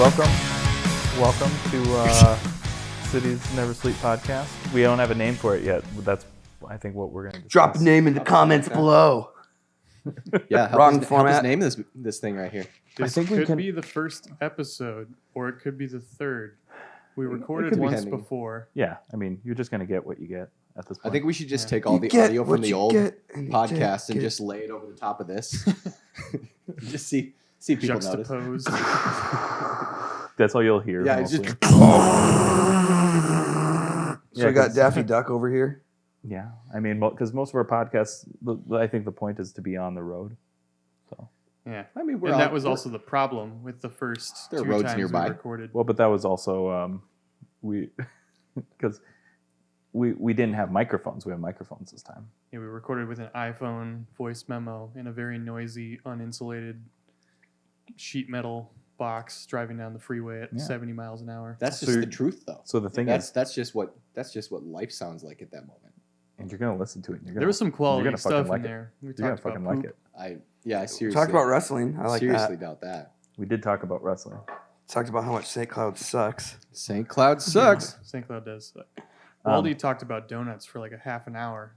Welcome to Cities Never Sleep podcast. We don't have a name for it yet, but that's, I think, what we're going to discuss. Drop a name in the comments below. Yeah, Wrong help us format. name this thing right here. This think we could can- be the first episode, or it could be the third. We recorded could be once pending. before. Yeah, I mean, you're just going to get what you get at this point. I think we should just take You all the get audio what from the you old get, and you podcast and get- just lay it over the top of this. Just see people notice. Juxtaposed. That's all you'll hear. Yeah, it's mostly. just So we got Daffy Duck over here. Yeah, I mean, because most of our podcasts, I think the point is to be on the road. So, Yeah. I mean, And that was also the problem with the first There are two roads times nearby. we recorded. well, but that was also because we didn't have microphones. We have microphones this time. Yeah, we recorded with an iPhone voice memo in a very noisy, uninsulated sheet metal box driving down the freeway at Yeah. 70 miles an hour. That's So just the you're- truth, though. So the thing that's is, that's just what life sounds like at that moment. and you're going to listen to it. And you're gonna, There was some you're quality gonna fucking stuff like in it. there. We You're going to talked fucking about like poop. it. I seriously Talked about wrestling. I like seriously that. doubt that. We did talk about wrestling. Talked about how much St. Cloud sucks. St. Cloud sucks. St. Cloud does suck. Um, Waldy talked about donuts for like a half an hour.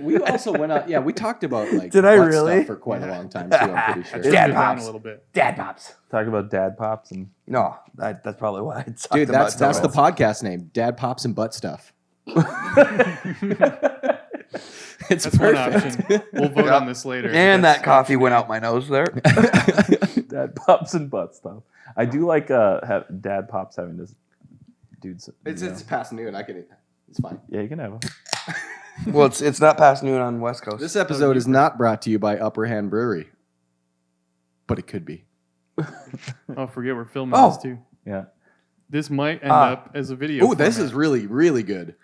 we also went out. Yeah, we talked about like Did I butt really? stuff for quite a long time too. I'm pretty sure. Trimmed Dad it down pops. a little bit. Dad pops. Talk about dad pops and No, that's probably why I talked Dude, about that's the donuts. podcast name. Dad pops and butt stuff. It's That's one perfect. option. We'll vote on this later. And That's that coffee went out my nose there. dad pops and butt stuff. I do like dad pops having this dudes. It's past noon. I can. It's fine. Yeah, you can have them. Well, it's not past noon on West Coast. This episode is not brought to you by Upper Hand Brewery, but it could be. Oh, forget we're filming Oh. this too. Yeah. This might end up as a video. Oh, this format. is really, really good.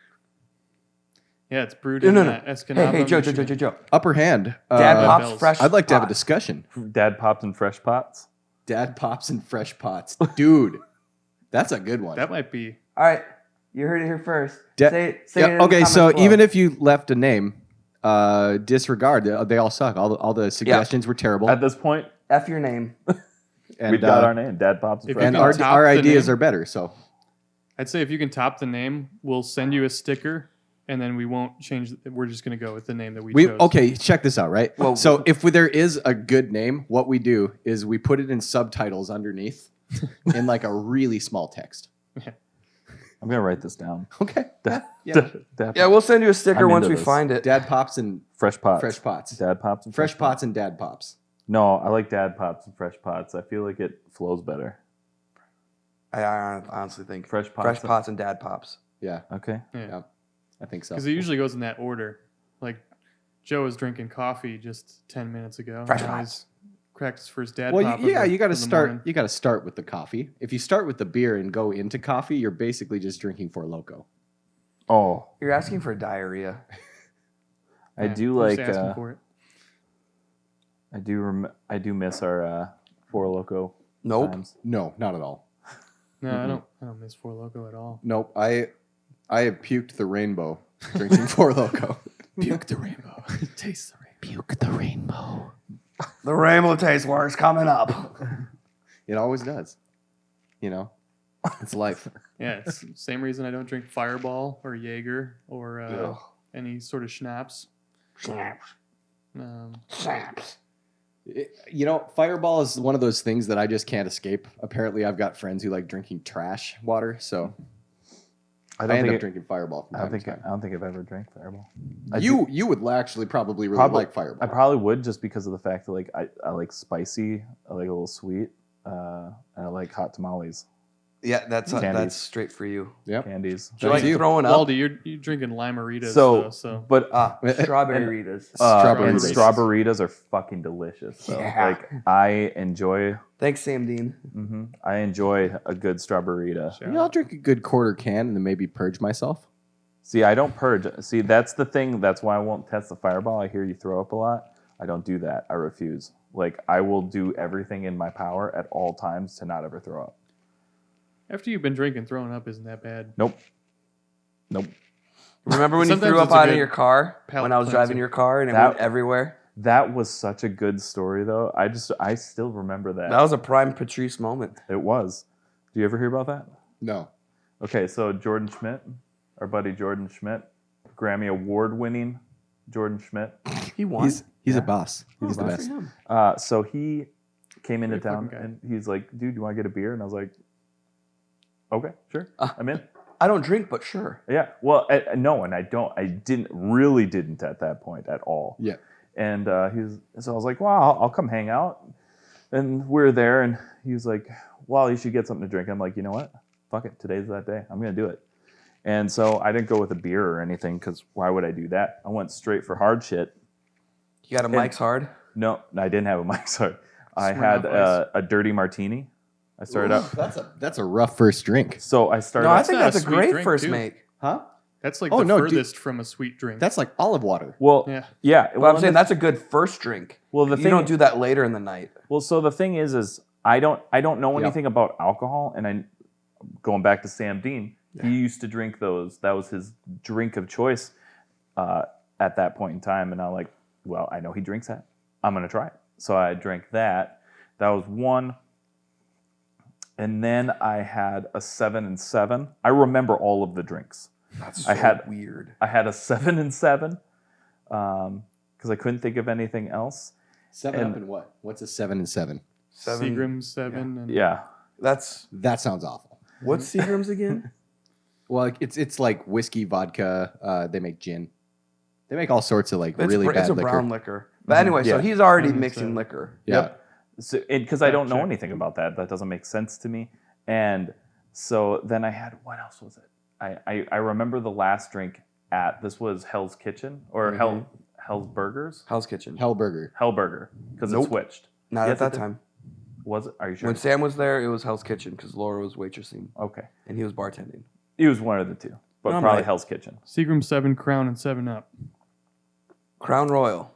Yeah, it's brewed No, in no, no. Escanaba. Hey, Joe, Michigan. Joe. Upper Hand. Dad pops Bells. fresh. I'd like to have a pot. discussion. Dad pops and fresh pots. Dad pops and fresh pots, dude. That's a good one. That might be. All right, you heard it here first. Da- say Yeah, it in the okay, so comments below. even if you left a name, disregard. They all suck. All the suggestions were terrible. At this point, F your name. And, we've got our name. Dad pops and if fresh and you pots. can our top the ideas name. are better. So I'd say if you can top the name, we'll send you a sticker, and then we won't change. We're just going to go with the name that we chose. okay. Check this out, right? Well- so if there is a good name, what we do is we put it in subtitles underneath, in like a really small text. I'm gonna write this down. Okay. Dad, Yeah. dad Yeah, we'll send you a sticker I'm once into we this. find it. Dad pops and fresh pots. fresh pots. Dad pops and Fresh pots and dad pops. No, I like dad pops and fresh pots. I feel like it flows better. I honestly think Fresh pots. fresh pots and dad pops. Yeah, Okay. Yeah, I think so. because it usually goes in that order. Like Joe was drinking coffee just 10 minutes ago. Fresh Now pots. he's cracked his first dad Well, pop. you got to of the start. morning. You got to start with the coffee. If you start with the beer and go into coffee, you're basically just drinking Four Loko. Oh, You're asking for diarrhea. I Yeah, do we're like. just asking for it. I do miss our Four Loco Nope. times. No, not at all. No, I don't miss Four Loko at all. Nope. I have puked the rainbow drinking Four Loko. Puke the rainbow. Taste the rainbow. Puke the rainbow. The Rainbow Taste Wars coming up. It always does. You know, it's life. Yeah, it's the same reason I don't drink Fireball or Jaeger or Ugh. any sort of schnapps. Snaps. Snaps. You know, Fireball is one of those things that I just can't escape. Apparently, I've got friends who like drinking trash water, so I end up drinking Fireball from I don't time to think time. I don't think I've ever drank Fireball. You would actually probably really Probably- like Fireball. I probably would just because of the fact that like I like spicy, I like a little sweet, and I like hot tamales, Yeah, that's Candies. straight for you. Yep. candies. Do you like you. throwing up? Waldy, you're drinking Limeritas, So, though, so but Strawberry Ritas. and Strawberries. strawberries are fucking delicious. So Yeah. like I enjoy. Thanks, Sam Dean. I enjoy a good strawberryta. Shout Yeah, I'll drink a good quarter can and then maybe purge myself. See, I don't purge. See, that's the thing. That's why I won't test the Fireball. I hear you throw up a lot. I don't do that. I refuse. Like, I will do everything in my power at all times to not ever throw up. after you've been drinking, throwing up isn't that bad. Nope. Remember when you Sometimes threw up it's a out of good your car palate when I was driving cleanser. your car and it That- went everywhere? That was such a good story, though. I still remember that. That was a prime Patrice moment. It was. Do you ever hear about that? No. Okay, so Jordan Schmidt, our buddy Jordan Schmidt, Grammy Award-winning Jordan Schmidt. He won. He's a boss. He's the Good for best. him. So he came into Pretty town fucking guy. and he's like, dude, you want to get a beer? And I was like, okay, sure. I'm in. I don't drink, but sure. Yeah. Well, no, and I didn't at that point at all. Yeah. And so I was like, well, I'll come hang out. And we're there, and he was like, well, you should get something to drink. I'm like, you know what? Fuck it. Today's that day. I'm going to do it. And so I didn't go with a beer or anything because why would I do that? I went straight for hard shit. You got a Mike's Hard? No, I didn't have a Mike's Hard. I Smirnoff had Ice. a dirty martini. I started out. That's a rough first drink. So I started No, I out. think not a that's a sweet great drink, first too. make. Huh? That's like Oh, the no, dude. furthest from a sweet drink. That's like olive water. Well, Yeah. yeah. But well, I'm saying that's a good first drink. well, the You thing don't do that later in the night. Well, so the thing is I don't know Yeah. anything about alcohol, and going back to Sam Dean, he used to drink those. That was his drink of choice at that point in time, and I'm like, well, I know he drinks that. I'm gonna try it. So I drank that. That was one, and then I had a 7 and 7. I remember all of the drinks. That's I had- weird. I had a 7 and 7 because I couldn't think of anything else. 7 And- up and what? What's a 7 and 7? Seagram's 7. And Yeah. That's That sounds awful. what's Seagram's again? Well, it's like whiskey, vodka. They make gin. They make all sorts of like It's, really it's bad a liquor. brown liquor. But anyway, so Yeah. he's already Mhm. mixing So- liquor. Yeah. Yep. So, because I don't know Check. anything about that. That doesn't make sense to me. And so then I had, what else was it? I remember the last drink this was Hell's Kitchen or Hell's Burgers? Hell's Kitchen. Hellburger. Hell Burger, because it Nope. switched. Not Yes, at that it did. time. Was it? Are you sure? When Sam was there, it was Hell's Kitchen because Laura was waitressing Okay. and he was bartending. It was one of the two, but I'm probably right. Hell's Kitchen. Seagram's 7, Crown, and 7 Up. Crown Royal.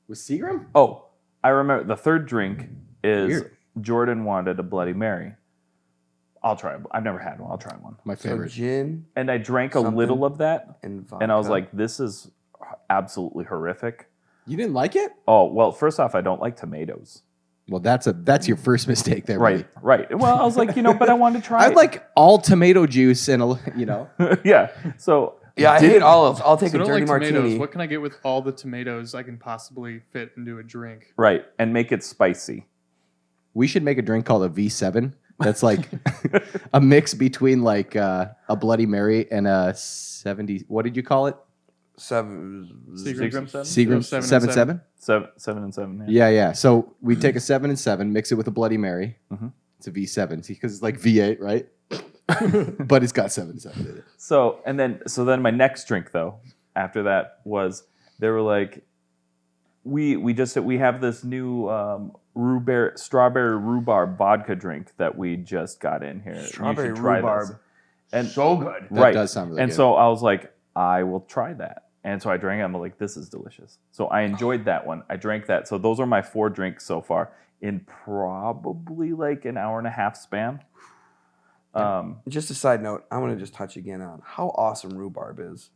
Was Seagram? Oh, I remember the third drink is Weird. Jordan wanted a Bloody Mary. I'll try it. I've never had one. I'll try one. My So favorite. gin And I drank a Something. little of that, and vodka. and I was like, this is absolutely horrific. You didn't like it? Oh, well, first off, I don't like tomatoes. Well, that's your first mistake there, Right, buddy. right. Well, I was like, but I wanted to try I'd it. like all tomato juice and yeah. So yeah, I hate olives. I'll take So I a don't dirty like tomatoes. martini. What can I get with all the tomatoes I can possibly fit into a drink? right, and make it spicy. we should make a drink called a V7. That's like a mix between like a Bloody Mary and a 70. What did you call it? Seagram 7? Seagram 7 and 7. 7 and 7. Yeah. Yeah. So we take a 7 and 7, mix it with a Bloody Mary. Mhm. It's a V7 because it's like V8, right? But it's got 7 and 7 in it. So then my next drink though after that was they were like we have this new strawberry rhubarb vodka drink that we just got in here. You Strawberry should try rhubarb. this. And So good. That right. does sound really and good. so I was like, I will try that. And so I drank it. I'm like, this is delicious. So I enjoyed that one. I drank that. So those are my 4 drinks so far in probably like an hour and a half span. Just a side note, I want to just touch again on how awesome rhubarb is.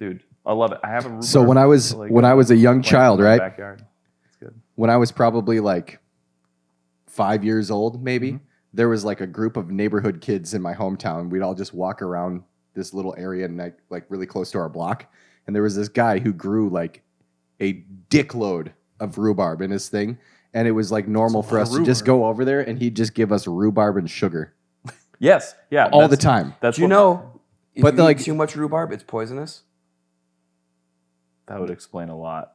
Dude, I love it. I have a rhubarb. So when I was a young plant child, in my right? Backyard. It's good. When I was probably like 5 years old, maybe, there was like a group of neighborhood kids in my hometown. We'd all just walk around this little area and like really close to our block. And there was this guy who grew like a dickload of rhubarb in his thing. And it was like normal for us to just go over there and he'd just give us rhubarb and sugar Yes. Yeah. all the time. That's Do you what- know if But you like- eat too much rhubarb, it's poisonous? That would explain a lot.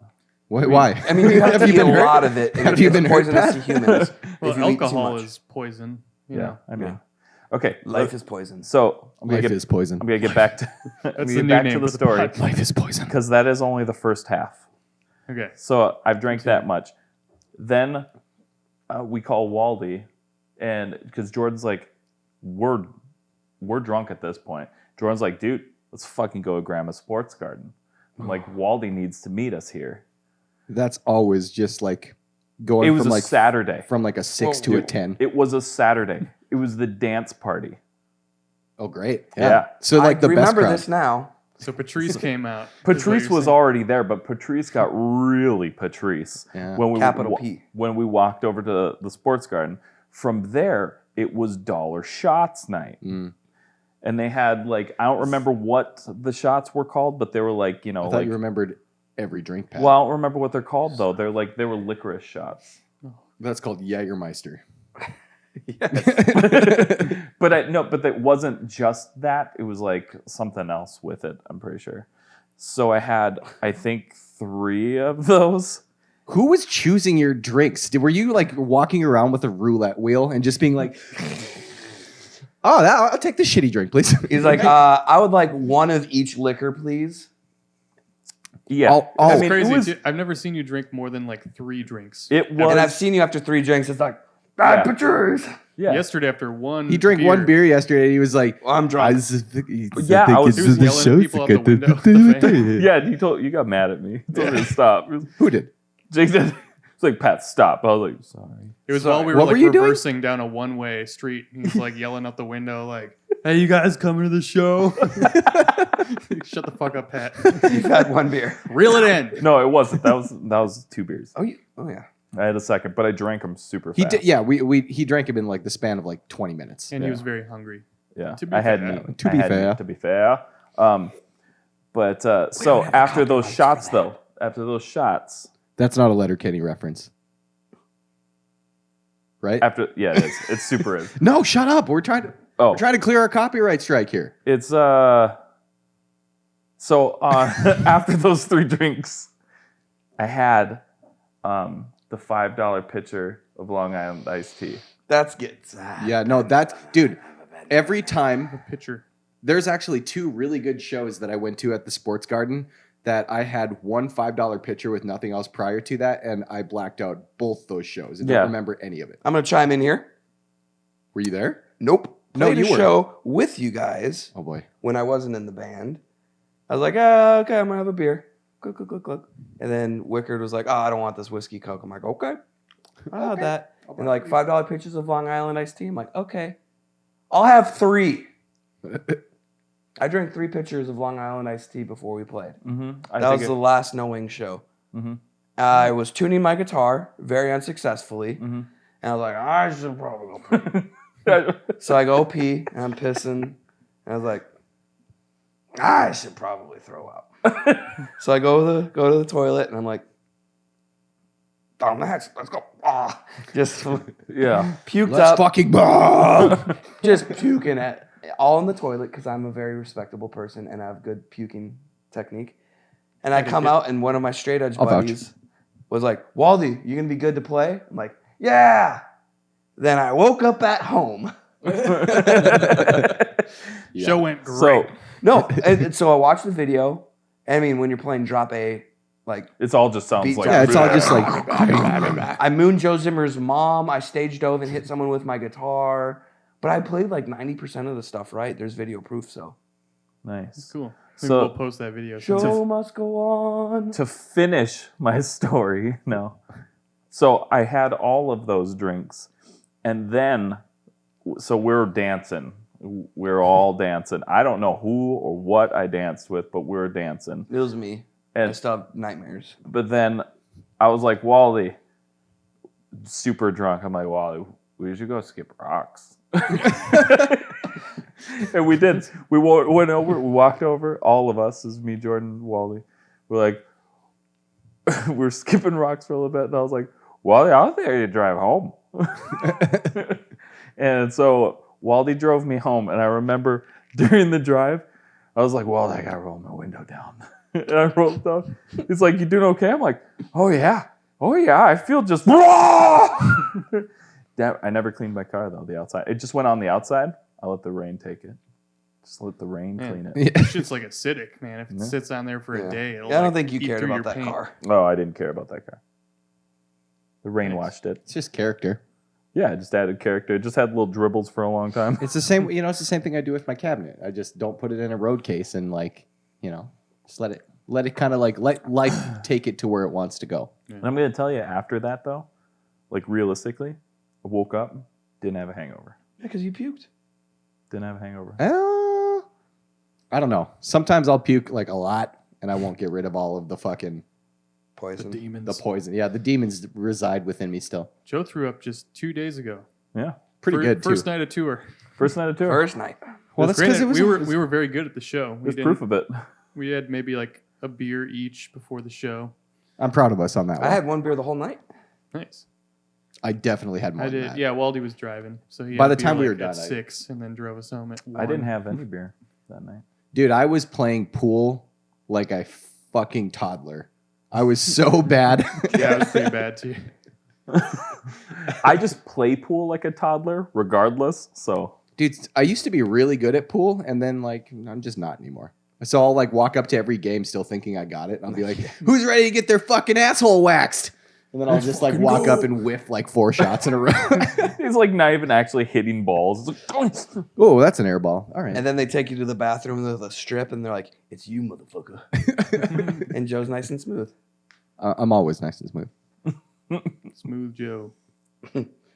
Why? I mean, you have to eat a been hurt? lot of it, and Have you it's been hurt, poisonous to Pat? humans. Well, if you eat too alcohol much. is poison. You Yeah. know. I mean, Yeah. okay. Life is poison. So I'm Life gonna is poison. I'm gonna get back to I'm That's gonna the get new back name to the for the story podcast. Life is poison. because that is only the first half. Okay. So I've drank that much. Then we call Waldy, and because Jordan's like, we're drunk at this point. Jordan's like, dude, let's fucking go to Grandma's Sports Garden. I'm like, Waldy needs to meet us here. That's always just like going It was from a like Saturday. from like a 6 to a 10. It was a Saturday. It was the dance party. Oh, great. Yeah. So like I the best remember crowd. this now. So Patrice came out. Patrice was already there, but Patrice got really Patrice Yeah. when we Capital P. when we walked over to the sports garden. From there, it was dollar shots night, and they had like I don't remember what the shots were called, but they were like I thought like you remembered every drink pack. well, I don't remember what they're called though. They were licorice shots. That's called Jägermeister. But it wasn't just that. It was like something else with it. I'm pretty sure. So I had, I think, 3 of those. Who was choosing your drinks? Were you like walking around with a roulette wheel and just being like, "Oh, I'll take the shitty drink, please." He's like, I would like one of each liquor, please. Yeah, I It's mean, crazy. I've never seen you drink more than like 3 drinks. it was. And I've seen you after 3 drinks. It's like, Yeah. Patrice. Yeah, Yesterday, after one, he drank one beer yesterday. He was like, Well, I'm drunk. I was He was yelling at people out the window. The fan. yeah. You got mad at me. You told me to stop. Who did? Jake did. It's like Pat, stop. I was like, sorry. It was Sorry. while we were What like were you doing? reversing down a one-way street. He's like yelling out the window, like, "Hey, you guys coming to the show?" Shut the fuck up, Pat. You've had 1 beer. Reel it in. No, it wasn't. That was 2 beers. Oh yeah. I had a second, but I drank them super fast. He did. Yeah, he drank him in like the span of like 20 minutes. And he Yeah. was very hungry. Yeah, To be I had fair. meat. To I be had fair. meat, to be fair. But so after those shots, though, after those shots, That's not a Letterkenny reference, right? it is. It's super is. No, shut up. We're trying to clear our copyright strike here. It's so after those 3 drinks, I had the $5 pitcher of Long Island iced tea. That's good. Yeah, no, that's dude. Every time Pitcher. there's actually 2 really good shows that I went to at the Sports Garden that I had one $5 pitcher with nothing else prior to that, and I blacked out both those shows and Yeah. don't remember any of it. I'm gonna chime in here. Were you there? Nope. No, Played you a weren't. show with you guys Oh boy. when I wasn't in the band. I was like, okay, I'm gonna have a beer. Click, click, click, click. And then Wickard was like, I don't want this whiskey Coke. I'm like, okay. I'll have that. And like $5 pitchers of Long Island iced tea. I'm like, okay. I'll have 3. I drank 3 pitchers of Long Island iced tea before we played. Mm-hmm. That was the last No Wing show. Mm-hmm. I was tuning my guitar very unsuccessfully. Mm-hmm. And I was like, I should probably go pee. So I go pee and I'm pissing. And I was like, I should probably throw up. So I go to the toilet and I'm like, down the hatch, let's go. Ah, just Yeah. puked Let's up. fucking ball. Just puking at all in the toilet because I'm a very respectable person and I have good puking technique. And I come out and one of my straight edge I'll vouch. buddies was like, Waldy, you gonna be good to play? I'm like, yeah. Then I woke up at home. Yeah. Show went great. So No, and so I watched the video. I mean, when you're playing drop A, like it's all just sounds Beat like down. Yeah, it's all just like I mooned Joe Zimmer's mom. I stage dove and hit someone with my guitar. But I played like 90% of the stuff right. There's video proof, so. nice. Cool. Maybe So- we'll post that video. Show must go on. To finish my story, no. So I had all of those drinks, and then, so we're dancing. We're all dancing. I don't know who or what I danced with, but we're dancing. It was me. I And still have nightmares. but then I was like, Wally, super drunk. I'm like, Wally, we should go skip rocks. And we did. We went over. We walked over. All of us, is me, Jordan, Wally. We're like, we're skipping rocks for a little bit, and I was like, Wally, I was there to drive home. And so Wally drove me home, and I remember during the drive, I was like, Wally, I gotta roll my window down. And I rolled down. He's like, you doing okay? I'm like, oh yeah, I feel just. Damn, I never cleaned my car though. The outside, it just went on the outside. I let the rain take it. Just let the rain Man. clean it. Yeah. That shit's like acidic, man. If it Yeah. sits on there for Yeah. a day, it'll Yeah, I don't like, think you eat cared through about your that paint. car. Oh, I didn't care about that car. The rain Nice. washed it. It's just character. Yeah, I just added character. It just had little dribbles for a long time. It's the same, it's the same thing I do with my cabinet. I just don't put it in a road case and just let it kind of like let life take it to where it wants to go. And I'm gonna tell you, after that though, like realistically, I woke up, didn't have a hangover. Yeah, because you puked. Didn't have a hangover. I don't know. Sometimes I'll puke like a lot, and I won't get rid of all of the fucking Poison. Demons. the poison. Yeah, the demons reside within me still. Joe threw up just 2 days ago. Yeah. Pretty good too. First night of tour. First night of tour. First night. Well, It was that's because great. it was. we were very good at the show. There's proof of it. We had maybe like a beer each before the show. I'm proud of us on that one. I had one beer the whole night. Nice. I definitely had more I than did. that. Yeah, Waldy was driving, so he By had the beer, time we like, were at done, I- 6 and then drove us home at 1. I didn't have any beer that night. Dude, I was playing pool like a fucking toddler. I was so bad. Yeah, it was pretty bad too. I just play pool like a toddler, regardless. So Dude, I used to be really good at pool, and then like I'm just not anymore. So I'll like walk up to every game still thinking I got it. And I'll be like, "Who's ready to get their fucking asshole waxed?" And then I'll just like walk up and whiff like 4 shots in a row. he's like not even actually hitting balls. It's like, Oh, that's an air ball. All right. And then they take you to the bathroom with a strip, and they're like, "It's you, motherfucker." And Joe's nice and smooth. I'm always nice and smooth. Smooth Joe.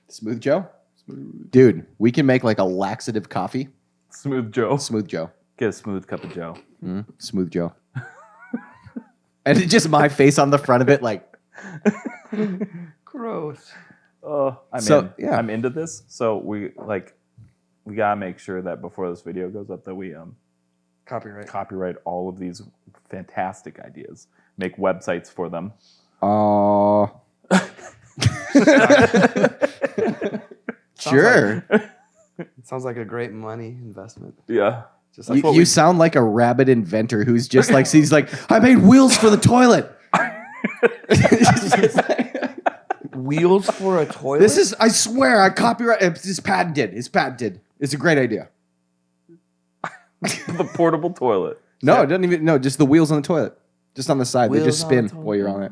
Smooth Joe? Smooth. Dude, we can make like a laxative coffee. Smooth Joe. Smooth Joe. Get a smooth cup of Joe. Smooth Joe. And it's just my face on the front of it, like, Gross. I'm into this. So we gotta make sure that before this video goes up that we Copyright. copyright all of these fantastic ideas. Make websites for them. Sure. Sounds like a great money investment. Yeah. Just like You sound like a rabid inventor who's just like, he's like, I made wheels for the toilet. wheels for a toilet. This is, I swear, I copyright. It's patented. It's patented. It's a great idea. The portable toilet. No, it doesn't even. No, just the wheels on the toilet, just on the side. They Wheels just on spin the while you're on it.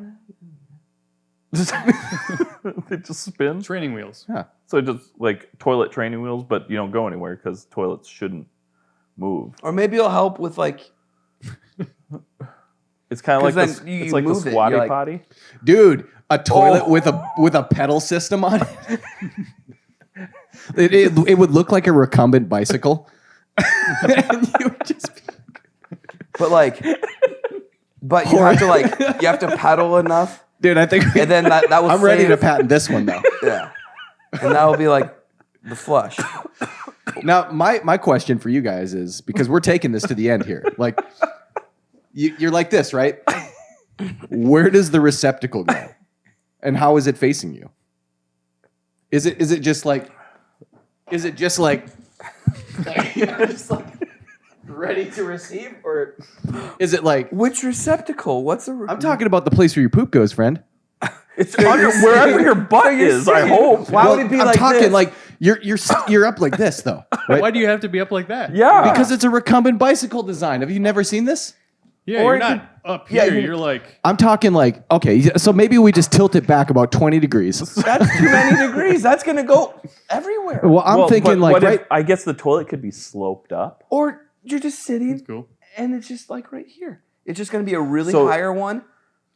They just spin. Training wheels. Yeah. So just like toilet training wheels, but you don't go anywhere because toilets shouldn't move. Or maybe it'll help with like. It's kind of 'Cause like then the, you it's like the move it, squatty you're like- potty. Dude, a toilet with a pedal system on it. It would look like a recumbent bicycle. And you would just be- But you have to you have to pedal enough, Dude, I think and then that will. I'm ready to save- patent this one though. Yeah, and that will be like the flush. Now, my question for you guys is, because we're taking this to the end here, like you're like this, right? Where does the receptacle go, and how is it facing you? Is it just like just like ready to receive, or is it like? Which receptacle? What's a? I'm talking about the place where your poop goes, friend. It's under wherever your butt is. I hope. Why would it be I'm like talking this? like you're up like this though, right? Why do you have to be up like that? Yeah. Because it's a recumbent bicycle design. Have you never seen this? Yeah, Or you're it not up yeah, here. you- You're like, I'm talking like, okay, so maybe we just tilt it back about 20 degrees. That's too many degrees. That's gonna go everywhere. Well, I'm Well, thinking but like, what if- right? I guess the toilet could be sloped up. Or you're just sitting, cool. and it's just like right here. It's just gonna be a really So- higher one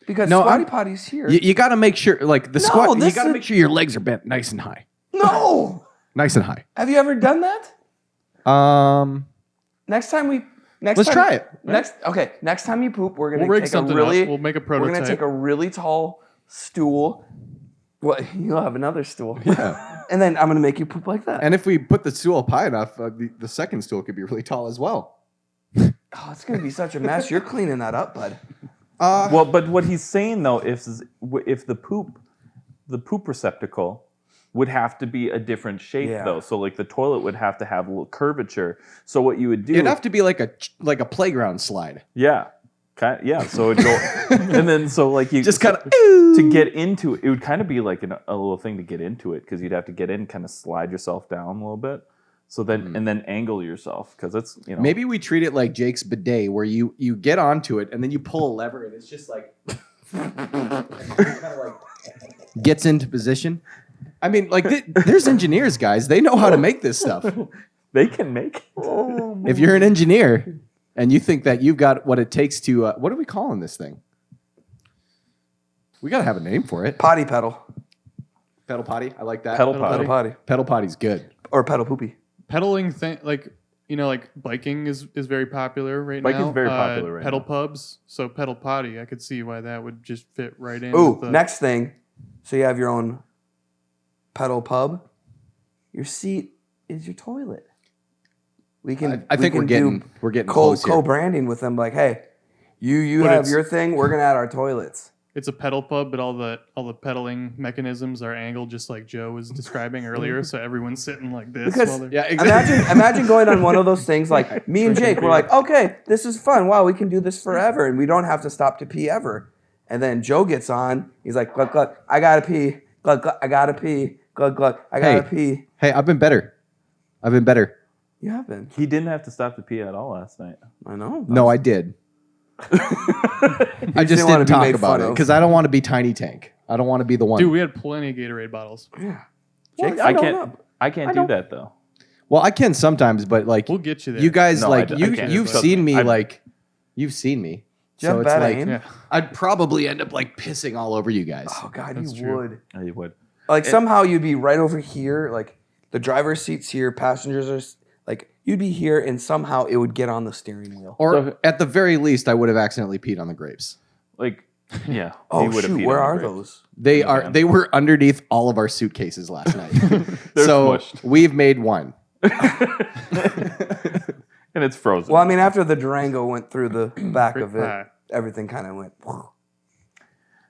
because No, squatty I'm- potty's here. You got to make sure, like the No, squat, you this got to is- make sure your legs are bent nice and high. No. Nice and high. Have you ever done that? Next time we. Let's try it. Next time you poop, we're gonna We'll rig take a something really. up. We'll make a We're gonna prototype. take a really tall stool. Well, you'll have another stool. Yeah. And then I'm gonna make you poop like that. And if we put the stool up high enough, the second stool could be really tall as well. Oh, it's gonna be such a mess. You're cleaning that up, bud. Well, but what he's saying though, if the poop receptacle would have to be a different shape Yeah. though. So like the toilet would have to have a little curvature. So what you would do, It'd have to be like a playground slide. yeah, So it'd go, and then so like you Just kind of to get into it, it would kind of be like a little thing to get into it because you'd have to get in, kind of slide yourself down a little bit. So then and then angle yourself because it's Maybe we treat it like Jake's bidet, where you get onto it and then you pull a lever and it's just like kind of like gets into position. I mean, like there's engineers, guys. They know how to make this stuff. they can make. If you're an engineer and you think that you've got what it takes to, what are we calling this thing? We got to have a name for it. Potty pedal. Pedal potty. I like that. Pedal Pedal potty. potty. Pedal potty's good. Or pedal poopy. Pedaling thing, like like biking is very popular right now. Biking's very popular right pedal now. pubs, so pedal potty. I could see why that would just fit right in. Ooh, with the, next thing. So you have your own pedal pub. Your seat is your toilet. We can. I think we we're can getting close here. co-branding with them. Like, hey, you But have it's- your thing. We're gonna add our toilets. It's a pedal pub, but all the pedaling mechanisms are angled just like Joe was describing earlier. So everyone's sitting like this. Because- while they're, Yeah, exactly. Imagine going on one of those things like me and Jake. We're like, okay, this is fun. Wow, we can do this forever, and we don't have to stop to pee ever. And then Joe gets on. He's like, glug glug, I gotta pee. Glug glug, I gotta pee. Glug glug, I gotta pee. Hey, I've been better. You have been. He didn't have to stop to pee at all last night. I know. No, I did. I just didn't wanna didn't be talk made about fun it of. because I don't want to be Tiny Tank. I don't want to be the one. dude, we had plenty of Gatorade bottles. Yeah. Well, Jake's I filling can't. up. I can't I do don't- that though. Well, I can sometimes, but like We'll get you there. you guys, No, like I you, can't. you've Trust seen me. me, I- like you've seen me. Do you have So it's bad like aim? Yeah. I'd probably end up like pissing all over you guys. Oh God, That's you true. would. Yeah, you would. Like somehow you'd be right over here. Like the driver's seat's here, passengers are like you'd be here, and somehow it would get on the steering wheel. Or So- at the very least, I would have accidentally peed on the grapes. Like, yeah. Oh he would have shoot, peed where on are the grapes. those? They Yeah, are. man. They were underneath all of our suitcases last night. They're so smushed. we've made one. And it's frozen. Well, I mean, after the Durango went through the back of it, Ah. everything kind of went.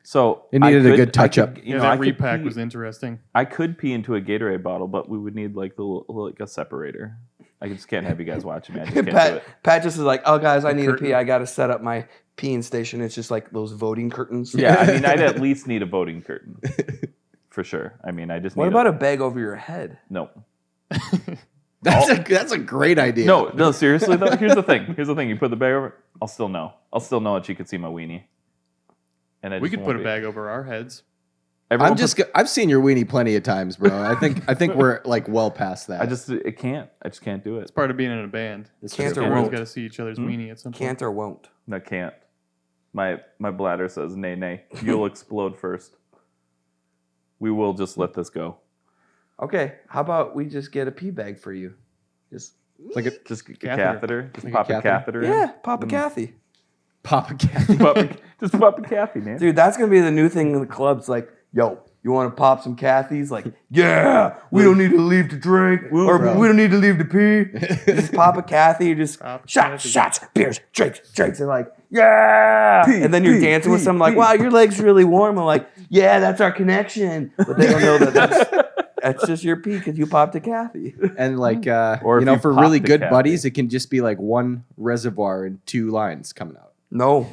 So It needed I a could- good I touch-up. could- Yeah, You know, that I could repack pee- was interesting. I could pee into a Gatorade bottle, but we would need like like a separator. I just can't have you guys watching me. I just can't do it. Pat just is like, oh guys, I need to curtain. pee. I got to set up my peeing station. It's just like those voting curtains. Yeah, I mean, I'd at least need a voting curtain for sure. I mean, I just need. What about a bag over your head? No, That's a great idea. no. Seriously though, here's the thing. You put the bag over. I'll still know that she could see my weenie. And I We just could won't put a be. bag over our heads. Everyone I'm just. I've seen your weenie plenty of times, bro. I think we're like well past that. I just can't do it. It's part of being in a band. Can't true. or Everyone's won't. got to see each other's weenie at some point. Can't or won't. I can't. My bladder says nay. You'll explode first. We will just let this go. Okay, how about we just get a pee bag for you? Just like a Just get a Catheter. catheter. Just Like a pop a catheter? catheter. in. yeah, Papa Kathy. Papa Cat. Just pop a Kathy, man. Dude, that's gonna be the new thing in the clubs. Like, yo, you want to pop some Cathys? Like, yeah, we don't need to leave to drink, or bro. we don't need to leave to pee. You just pop a Kathy, just Pop a shots, Kathy. shots, beers, drinks, and like, yeah. Pee, and then you're pee, dancing with pee, someone like, pee. wow, your leg's really warm. I'm like, yeah, that's our connection. But they don't know that that's just your pee because you popped a Kathy. And like, Or if you for pop really the good Kathy. buddies, it can just be like one reservoir and two lines coming out. No,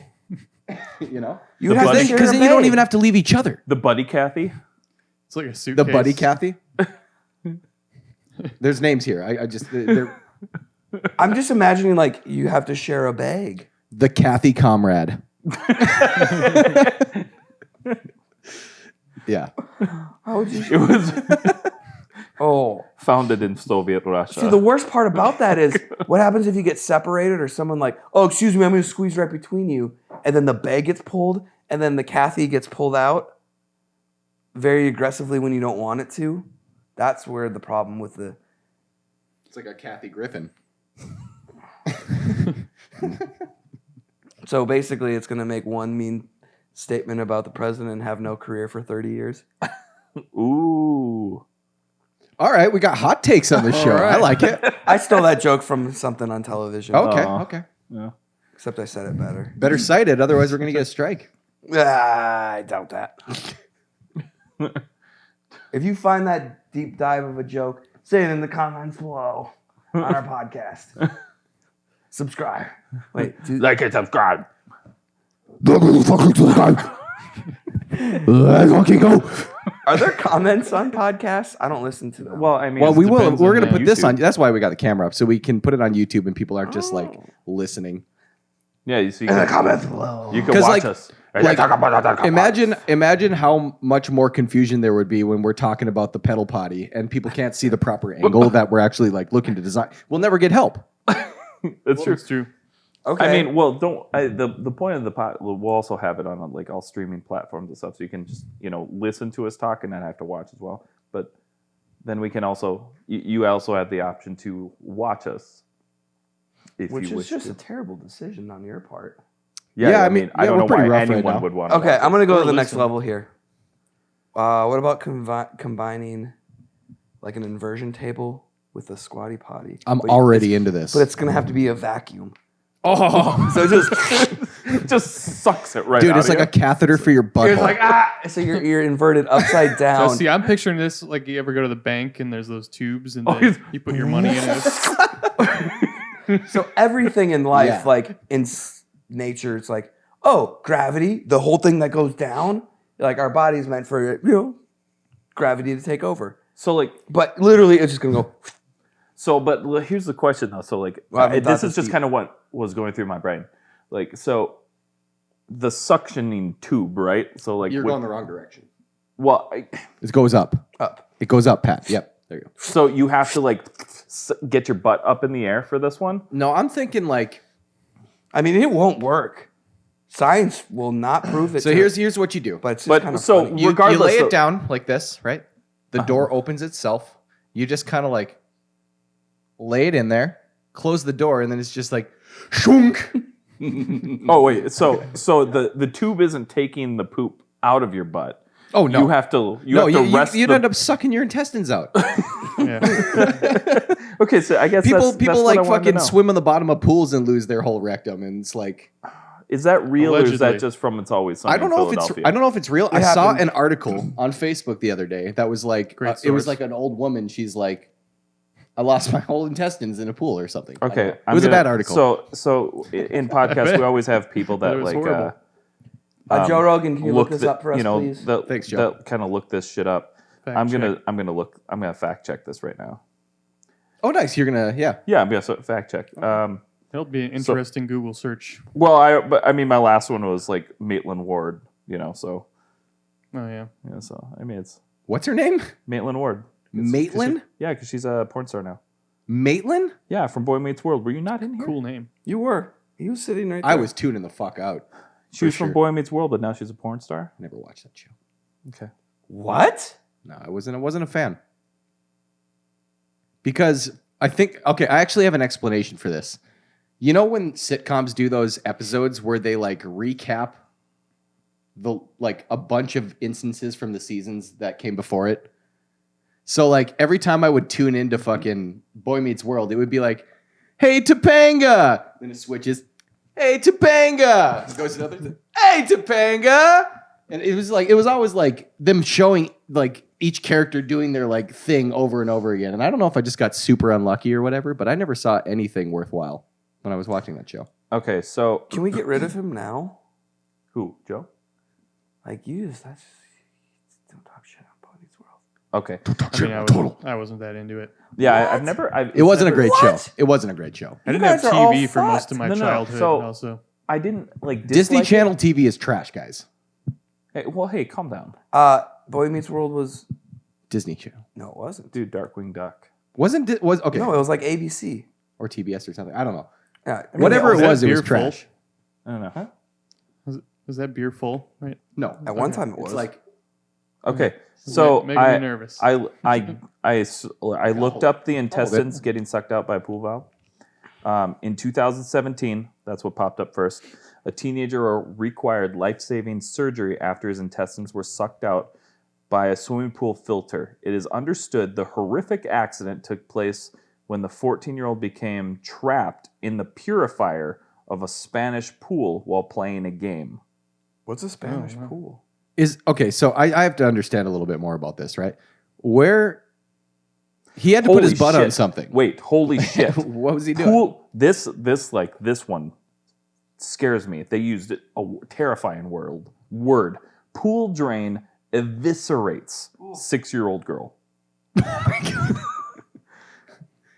You know, you The have buddy- to share because a then you don't bag. even have to leave each other. The buddy Kathy. It's like a suitcase. The buddy Kathy. There's names here. I just they're I'm just imagining like you have to share a bag. the Kathy comrade. Yeah. How would you? It was Oh. founded in Soviet Russia. See, the worst part about that is what happens if you get separated or someone like, oh, excuse me, I'm going to squeeze right between you. And then the bag gets pulled and then the Kathy gets pulled out very aggressively when you don't want it to. That's where the problem with the... It's like a Kathy Griffin. So basically it's going to make one mean statement about the president and have no career for 30 years. Ooh. All right, we got hot takes on the show. I like it. I stole that joke from something on television. Okay, Aw. okay. Yeah. Except I said it better. Better cite it, otherwise we're gonna get a strike. Ah, I doubt that. If you find that deep dive of a joke, say it in the comments below on our podcast. Subscribe. Wait, Like and subscribe. Let's fucking go. are there comments on podcasts? I don't listen to them. Well, I mean, Well, we will. depends We're on gonna put this YouTube. on. That's why we got the camera up, so we can put it on YouTube, and people aren't just like listening. yeah, you see, in the comments below. you can 'Cause, watch like- us. like, Imagine how much more confusion there would be when we're talking about the pedal potty and people can't see the proper angle that we're actually like looking to design. We'll never get help. It's true. It's true. Okay. I mean, well, the point of the pod, we'll also have it on like all streaming platforms and stuff, so you can just listen to us talk and not have to watch as well. But then we can also you also have the option to watch us if Which you is wish just to. a terrible decision on your part. Yeah, I I mean, I don't we're know pretty why rough right anyone now. would want. Okay, I'm gonna go to Or the next listen. level here. What about combining like an inversion table with a squatty potty? I'm But already it's- into this. But it's gonna have to be a vacuum. oh, So just just sucks it right dude, out it's of like you. a catheter for your butthole. you're like so you're inverted upside So down. see, I'm picturing this like you ever go to the bank and there's those tubes and Oh, then you put your money in it. So everything in life, Yeah. like in nature, it's like, oh, gravity, the whole thing that goes down. Like our body's meant for gravity to take over. So like But literally, it's just gonna go. but here's the question though. So like Well, I haven't this thought is this just deep. kind of what was going through my brain. Like so, the suctioning tube, right? So like You're with- going the wrong direction. well, It goes up. Up. It goes up, Pat. Yep. There you go. so you have to like get your butt up in the air for this one. No, I'm thinking like. I mean, it won't work. Science will not prove it. So to- here's what you do. but it's just but kind of so funny. You regardless lay of- it down like this, right? The door opens itself. You just kind of like lay it in there, close the door, and then it's just like shunk. Oh wait, so the tube isn't taking the poop out of your butt. Oh no. You have to rest. You'd the- end up sucking your intestines out. Yeah. Okay, so I guess people that's what like I wanted to fucking know. swim in the bottom of pools and lose their whole rectum, and it's like Is that real or is that Allegedly. just from It's Always Sunny I don't know in if it's Philadelphia? I don't know if it's real. It I saw happened. an article on Facebook the other day that was like Great it was source. like an old woman. She's like, I lost my whole intestines in a pool or something. I don't Okay, know. It was a bad article. So in podcasts, we always have people that It was like horrible. Joe Rogan, can you look this the- up for us, please? Thanks, Joe. They'll kind of look this shit up. Fact I'm check. gonna fact check this right now. Oh, nice. You're gonna Yeah, I'm gonna fact check. That'll be an interesting Google search. Well, I mean, my last one was like Maitland Ward, so Oh yeah. so I mean, it's What's her name? Maitland Ward. Maitland? Yeah, because she's a porn star now. Maitland? Yeah, from Boy Meets World. Were you not in here? Cool name. You were. He was sitting right there. I was tuning the fuck out. She was for from sure. Boy Meets World, but now she's a porn star. Never watched that show. Okay. What? No, I wasn't a fan. Because I think I actually have an explanation for this. You know when sitcoms do those episodes where they like recap the like a bunch of instances from the seasons that came before it? So like every time I would tune into fucking Boy Meets World, it would be like, "Hey Topanga," then it switches, "Hey Topanga," it goes to another, "Hey Topanga," and it was always like them showing like each character doing their like thing over and over again. And I don't know if I just got super unlucky or whatever, but I never saw anything worthwhile when I was watching that show. Okay, so Can we get rid of him now? who? Joe? Like, that's don't talk shit on Boy Meets World. Okay. I mean, I wasn't that into it. Yeah, What? I've never. It wasn't a great What? show. It wasn't a great show. I You didn't have guys are all TV for most fucked. of my No, no, childhood. so- also, I didn't like Disney dislike it. Channel TV is trash, guys. Hey, well, hey, calm down, Boy Meets World was Disney Channel no, it wasn't. dude. Darkwing Duck. was okay No, it was like ABC. or TBS or something. I don't know. Yeah, I mean, Whatever they it all- was, it was beer full? trash. I don't know. Huh? was that beer full? Right. No, At one Okay. time, it was it's like Okay, so Making me nervous. I looked up the intestines getting sucked out by a pool valve. In 2017, that's what popped up first. A teenager required life-saving surgery after his intestines were sucked out by a swimming pool filter. It is understood the horrific accident took place when the 14-year-old became trapped in the purifier of a Spanish pool while playing a game. What's a Spanish wow. pool? is okay. So I have to understand a little bit more about this, right? Where he had to put Holy his butt on shit. something. Wait, holy shit. What was he doing? Pool, this one scares me. They used a terrifying word. Pool drain eviscerates 6-year-old girl.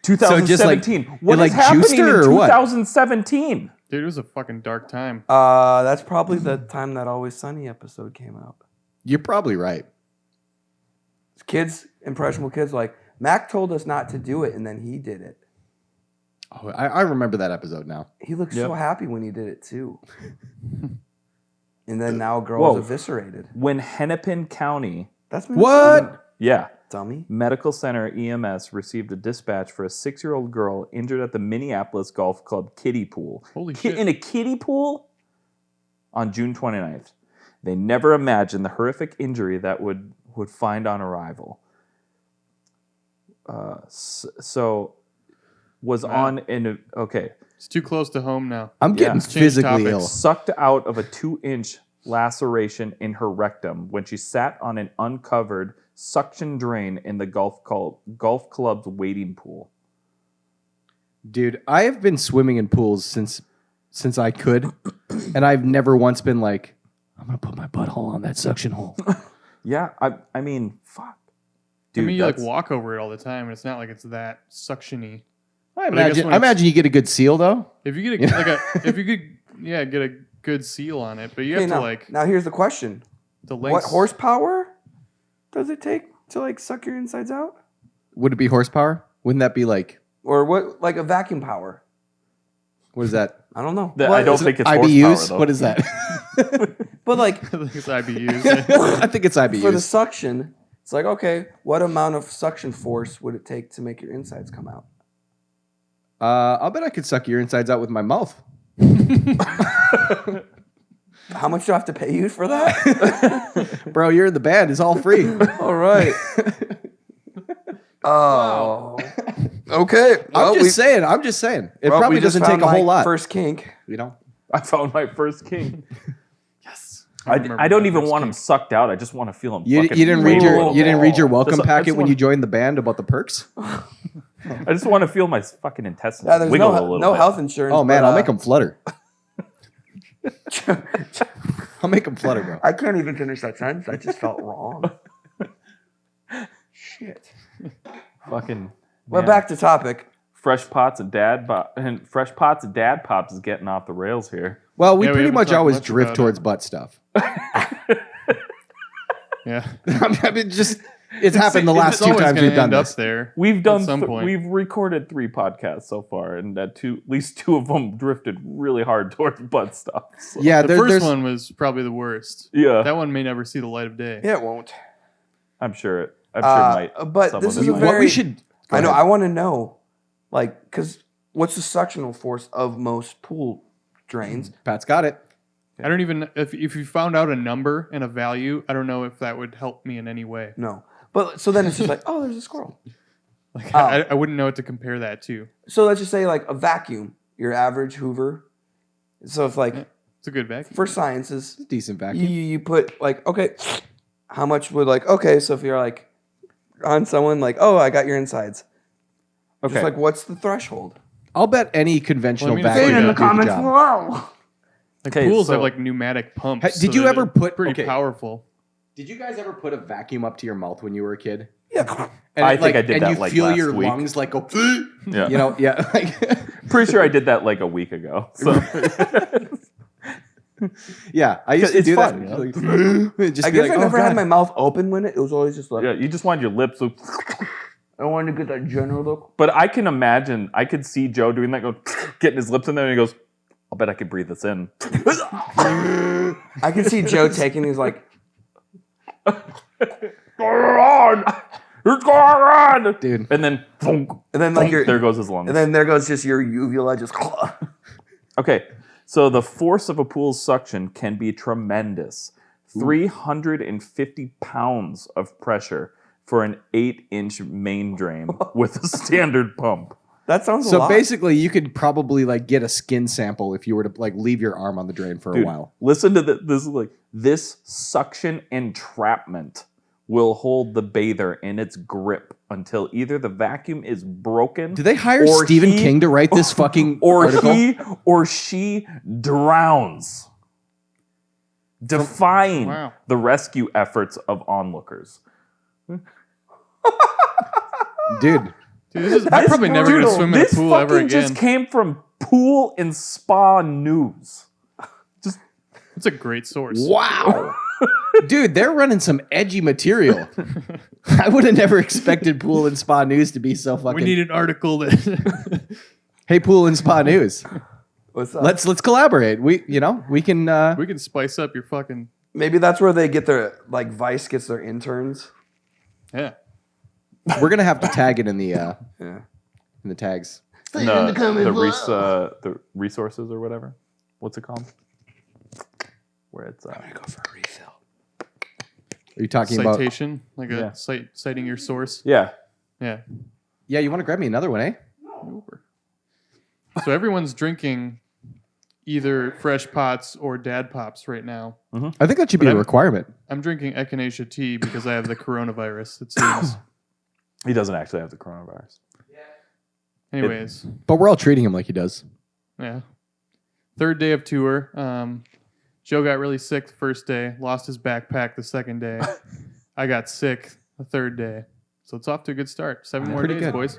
2017. What it, like, is happening juiced her in or what? 2017? Dude, it was a fucking dark time. That's probably the time that Always Sunny episode came out. You're probably right. Kids, impressionable kids, like Mac told us not to do it, and then he did it. Oh, I remember that episode now. He looked Yep. so happy when he did it too. And then now a girl Whoa. is eviscerated. When Hennepin County, That's What? yeah, Dummy. Medical Center EMS received a dispatch for a 6-year-old girl injured at the Minneapolis Golf Club kiddie pool. Holy shit. In a kiddie pool on June 29th. They never imagined the horrific injury that would find on arrival. Okay. It's too close to home now. I'm getting Change physically topics. ill. Sucked out of a 2-inch laceration in her rectum when she sat on an uncovered suction drain in the golf club's wading pool. Dude, I have been swimming in pools since I could, and I've never once been like, I'm gonna put my butthole on that suction hole. Yeah, I mean, fuck. I Dude, mean, you like that's- walk over it all the time, and it's not like it's that suctiony. I But I guess imagine, when I imagine you get a good seal though. If you get if you could, get a good seal on it, but you have to like Now here's the question: the what lengths. horsepower does it take to like suck your insides out, Would it be horsepower? Wouldn't that be like, or what? Like a vacuum power? what is that? I don't know. I What- don't think it's IBUs? horsepower, though. What is that? But like It's IBUs. I think it's IBUs. for the suction, it's like okay, what amount of suction force would it take to make your insides come out? I'll bet I could suck your insides out with my mouth. How much do I have to pay you for that? Bro, you're in the band. It's all free. All right. Oh. Okay. I'm just saying. It probably doesn't take a whole lot. First kink. You know? I found my first king. Yes. I don't even want him sucked out. I just want to feel him. You fucking didn't read your roll. welcome Just- I packet just when want- you joined the band about the perks? I just want to feel my fucking intestines Yeah, there's wiggle a no, little no bit. health insurance. Oh man, but, I'll make them flutter. I'll make them flutter, bro. I can't even finish that sentence. I just felt wrong. Shit. Fucking. Well, man. back to topic. Fresh pots of dad pops is getting off the rails here. Well, we Yeah, we pretty haven't much talked always much drift about it. towards butt stuff. Yeah. I mean, it's happened the last It's two always times gonna we've done end up this. there. We've done. some point. We've recorded 3 podcasts so far, and at least two of them drifted really hard towards butt stuff. So, Yeah, The there's first one was probably the worst. yeah. That one may never see the light of day. Yeah, it won't. I'm sure it might. But some this of is it a might. very. what we should. I know. Go ahead. I want to know, like, because what's the suctional force of most pool drains? Pat's got it. I don't even if you found out a number and a value, I don't know if that would help me in any way. No. But so then it's just like, oh, there's a squirrel. Like Oh. I wouldn't know what to compare that to. So let's just say like a vacuum, your average Hoover. So if like It's a good vacuum. for sciences, Decent you, vacuum. you put like okay, how much would like okay? So if you're like on someone like oh I got your insides. Okay. Just like what's the threshold? I'll bet any conventional Well, I mean, vacuum Say it in would the do the job. below. Like Okay, pools so- have like pneumatic pumps. Did so you they're ever put pretty okay? powerful? Did you guys ever put a vacuum up to your mouth when you were a kid? Yeah. And I it, think I did and that, you like, feel last your week. lungs like go. Yeah. You know, yeah. Like, Pretty sure I did that like a week ago. So yeah, I used to It's do fun, that. you know? Like, just I be guess like, I never oh, had God. my mouth open when it was always just like yeah, you just want your lips. I wanted to get that general look. But I can imagine. I could see Joe doing that, go getting his lips in there, and he goes, "I'll bet I could breathe this in." I can see Joe taking these like Going on, what's going on, Dude. And then, and then like your there goes his lungs. and then there goes just your uvula just Okay, so the force of a pool's suction can be tremendous. 350 pounds of pressure for an 8-inch main drain with a standard pump. That sounds a So lot. basically, you could probably like get a skin sample if you were to like leave your arm on the drain for a Dude, while. listen to this. This is like this suction entrapment will hold the bather in its grip until either the vacuum is broken. Did they hire or Stephen he- King to write this fucking or article? he or she drowns, defying Wow. the rescue efforts of onlookers. Dude, Dude, I'm probably never gonna swim in a This pool ever fucking again. just came from Pool and Spa News. It's a great source. wow. Dude, they're running some edgy material. I would have never expected Pool and Spa News to be so fucking. We need an article that Hey, Pool and Spa News, What's up? let's collaborate. We can. we can spice up your fucking Maybe that's where they get their like Vice gets their interns. yeah. We're gonna have to tag it in the Yeah. in the tags. The resources or whatever. What's it called? Where it's I'm gonna go for a refill. Are you talking about? Citation, like Yeah. a citing your source. yeah. Yeah. Yeah, you want to grab me another one, eh? Uber. So everyone's drinking either fresh pots or dad pops right now. I think that should be But a I'm- requirement. I'm drinking echinacea tea because I have the coronavirus. It seems. He doesn't actually have the coronavirus. Anyways, But we're all treating him like he does. yeah. Third day of tour. Joe got really sick the first day. Lost his backpack the second day. I got sick the third day. So it's off to a good start. 7 more Pretty days, good. boys.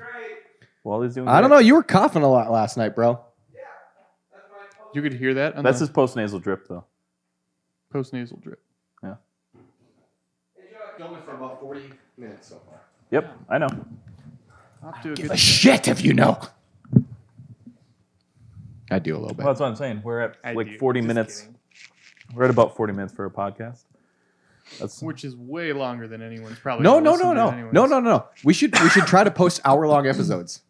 Well, he's doing. I don't great. know. You were coughing a lot last night, bro. You could hear that on That's the his post nasal drip, though. post-nasal drip. Yeah. Filming for about 40 minutes so far. Yep, I know. Off to a Give good a shit if you know. I do a little bit. Well, that's what I'm saying. We're at I like do. 40 Just minutes. kidding. We're at about 40 minutes for a podcast. That's Which is way longer than anyone's probably No, gonna no, listen no, to no, anyways. no, no, no. We should try to post hour-long episodes.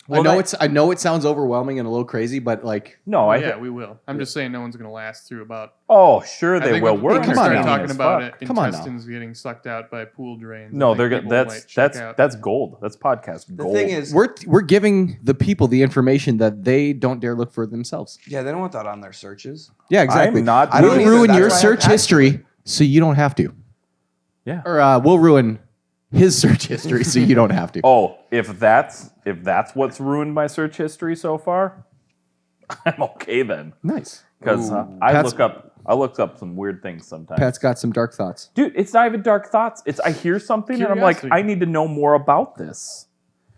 Well, I know it sounds overwhelming and a little crazy, but like, no, I. Yeah, we will. I'm just saying no one's going to last through about... Oh, sure I they think will. when We're people come on start now. talking as about fuck. it, Come on now. intestines getting sucked out by pool drains. No, I think they're people gonna. might check out. That's gold. That's podcast The gold. thing is, we're giving the people the information that they don't dare look for themselves. yeah, they don't want that on their searches. Yeah, exactly. I'm not. I don't We'll either. ruin That's your why I search have history so you don't have to. Yeah. Or we'll ruin his search history so you don't have to. Oh, if that's what's ruined my search history so far, I'm okay then. Nice. Because Ooh. I Pat's- look up some weird things sometimes. Pat's got some dark thoughts. Dude, it's not even dark thoughts. It's I hear something and I'm like, Curiosity. I need to know more about this.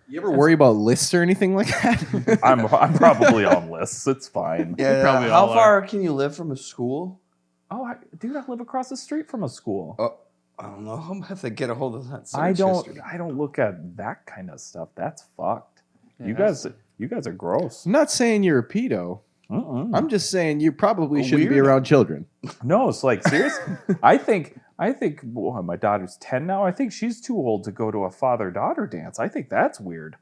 You ever worry about lists or anything like that? I'm probably on lists. It's fine. Yeah, probably how all far can you live from a school? Oh, dude, I live across the street from a school. Oh, I don't know. I'm gonna have to get a hold of that. I search don't. history. I don't look at that kind of stuff. That's fucked. Yeah, You guys are gross. I'm not saying you're a pedo. I'm just saying you probably shouldn't be Weirdo. around children. No, it's like seriously. I think. Well, my daughter's 10 now. I think she's too old to go to a father-daughter dance. I think that's weird.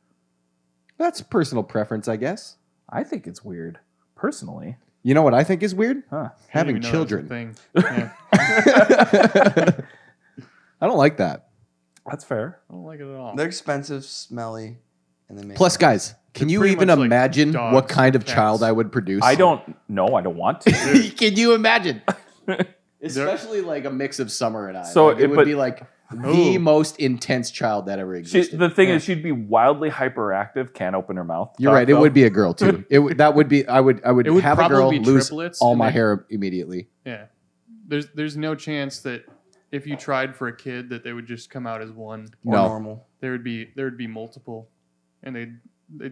That's personal preference, I guess. I think it's weird, personally. You know what I think is weird? Huh? I didn't Having even know that was a children. thing. Yeah, I don't like that. That's fair. I don't like it at all. They're expensive, smelly, and they make Plus, noise. guys, can They're you pretty even much like imagine dogs what kind and of child cats. I would produce? I don't. No, I don't want to. Can you imagine? Especially like a mix of Summer and I. So, Like, it would but- be like the Ooh. most intense child that ever existed. The thing is, she'd be wildly hyperactive. Can't open her mouth. You're right. It would be a girl too. That would be. I would It would have a probably girl be lose triplets, all and my they- hair immediately. Yeah. There's no chance that if you tried for a kid that they would just come out as one. Or No. normal. There would be multiple, and they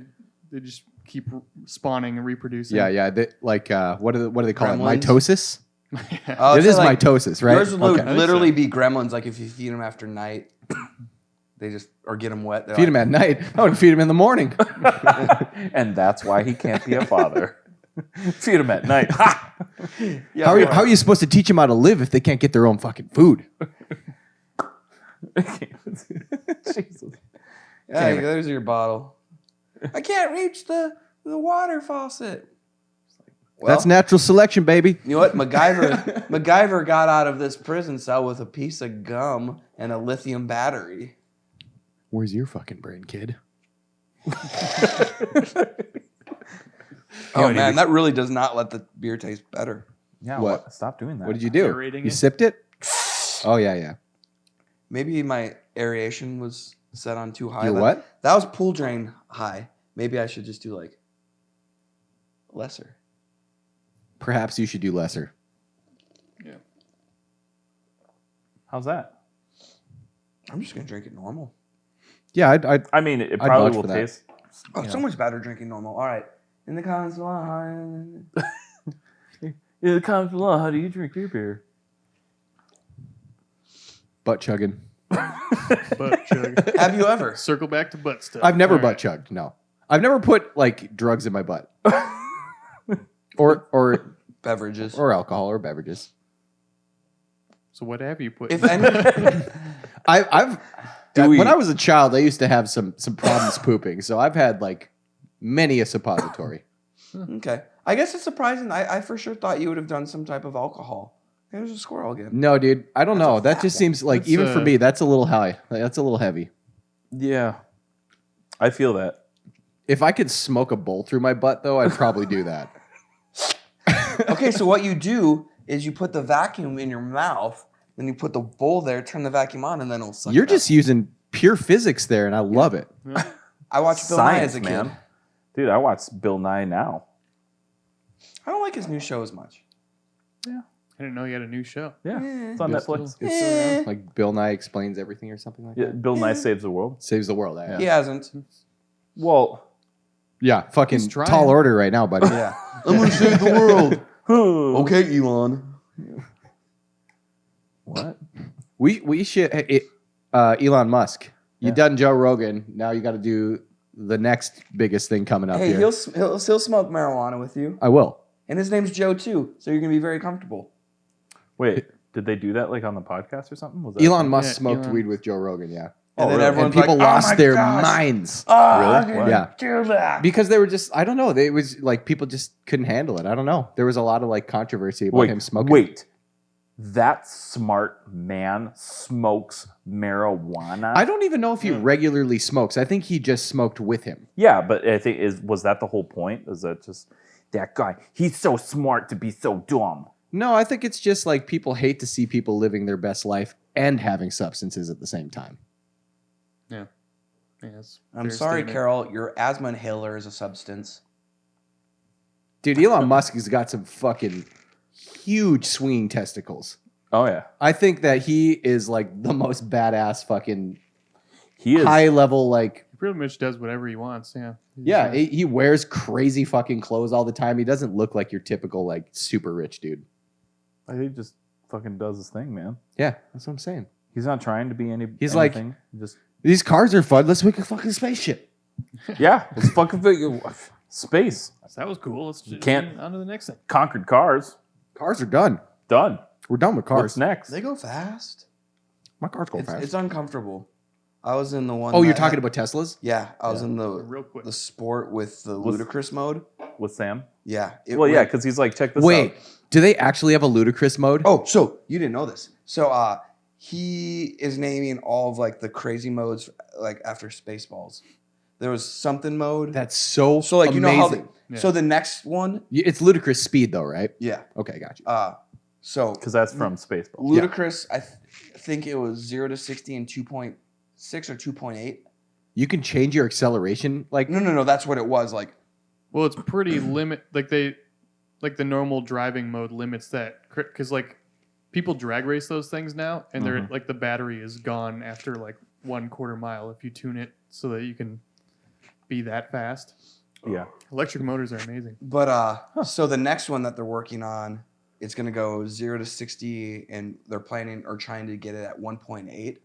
just keep spawning and reproducing. Yeah. They, like what do they call Gremlins? it? Mitosis. Oh, It so is like, mitosis, right? Yours would Okay. literally be gremlins. Like if you feed them after night, they just or get them wet. Feed him at night. I would feed him in the morning. And that's why he can't be a father. Feed him at night. Ha! Yeah, How boy. are you supposed to teach them how to live if they can't get their own fucking food? Jesus. Yeah, there's your bottle. I can't reach the water faucet. Well, That's natural selection, baby. you know what? MacGyver got out of this prison cell with a piece of gum and a lithium battery. Where's your fucking brain, kid? Oh man, that really does not let the beer taste better. Yeah. What? Stop doing that. What did you do? Aerating You it? sipped it? Oh yeah. Maybe my aeration was set on too high. Your That- what? That was pool drain high. Maybe I should just do like lesser. Perhaps you should do lesser. Yeah. How's that? I'm just gonna drink it normal. Yeah, I'd I mean, it I'd probably vouch will for that. taste. Oh, you so know. much better drinking normal. All right. In the comments below, Yeah, it comes below. How do you drink your beer? butt chugging. Butt chug. have you ever? Circle back to butt stuff. I've never All butt right. chugged. No, I've never put like drugs in my butt, or Beverages. alcohol or beverages. So what have you put? If in- any, When I was a child, I used to have some problems pooping, so I've had like many a suppository. Okay. I guess it's surprising. I for sure thought you would have done some type of alcohol. There's a squirrel again. No, dude, I don't That's know. a That fat just one. seems like That's, even for me, that's a little high. Like, that's a little heavy. Yeah, I feel that. If I could smoke a bowl through my butt, though, I'd probably do that. Okay, so what you do is you put the vacuum in your mouth, then you put the bowl there, turn the vacuum on, and then it'll suck. You're it just using pure physics there, and I love it. up. I watched Bill Nye as a kid. man. Dude, I watch Bill Nye now. I don't like his new show as much. I didn't know he had a new show. Yeah, Eh. it's on It's Netflix. Eh. Like Bill Nye explains everything or something like Yeah, that. Bill Nye saves the world. Saves the world. Yeah, He hasn't. Well, yeah, fucking He's trying. tall order right now, buddy. Yeah. I'm gonna save the world. okay. Okay, Elon. What? We should. Elon Musk. You Yeah. done Joe Rogan. Now you got to do the next biggest thing coming up Hey, here. he'll smoke marijuana with you, I will. and his name's Joe too, so you're gonna be very comfortable. Wait, did they do that like on the podcast or something? Was that Elon Musk Yeah, smoked Elon. weed with Joe Rogan. Yeah, And then really? everyone's and people like, lost oh my their gosh. minds Oh, Really? how can you Yeah. do that? because they were just. I don't know. They was like people just couldn't handle it. I don't know. There was a lot of like controversy about him smoking. Wait, that smart man smokes marijuana? I don't even know if he regularly smokes. I think he just smoked with him. Yeah, but I think was that the whole point? Is that just that guy? He's so smart to be so dumb. No, I think it's just like people hate to see people living their best life and having substances at the same time. Yeah. Yes. I'm sorry, Carol. Your asthma inhaler is a substance. Dude, Elon Musk has got some fucking huge swinging testicles. Oh yeah, I think that he is like the most badass fucking he is. high level like He pretty much does whatever he wants. Yeah. He's, yeah, he wears crazy fucking clothes all the time. He doesn't look like your typical like super rich dude. I think he just fucking does his thing, man. Yeah, that's what I'm saying. He's not trying to be He's like- anything. Just These cars are fun. Let's make a fucking spaceship. yeah, it's fucking space. that was cool. Let's just can't- on to the next thing. Conquered cars. Cars are done. Done. We're done with What's cars. next? They go fast. My car's going fast. It's uncomfortable. I was in the one. Oh, you're that talking had- about Teslas? Yeah, I was Yeah. in Real quick. the sport with the Was- ludicrous mode. With Sam? Yeah. it Well, yeah, went- because he's like, check this Wait, out. do they actually have a ludicrous mode? Oh, so you didn't know this. So he is naming all of like the crazy modes like after Spaceballs. There was something mode. That's so So like amazing. you know how Yeah. so the next one, It's ludicrous speed though, right? yeah. Okay, got you. So Because that's from Spaceballs. ludicrous, I think it was 0 to 60 in 2.6 or 2.8. You can change your acceleration like No, that's what it was. Like Well, it's pretty limit. Like the normal driving mode limits that because like people drag race those things now, and they're like the battery is gone after like 1/4 mile if you tune it so that you can be that fast. Yeah. Electric motors are amazing. but so the next one that they're working on, it's gonna go 0 to 60, and they're planning or trying to get it at 1.8,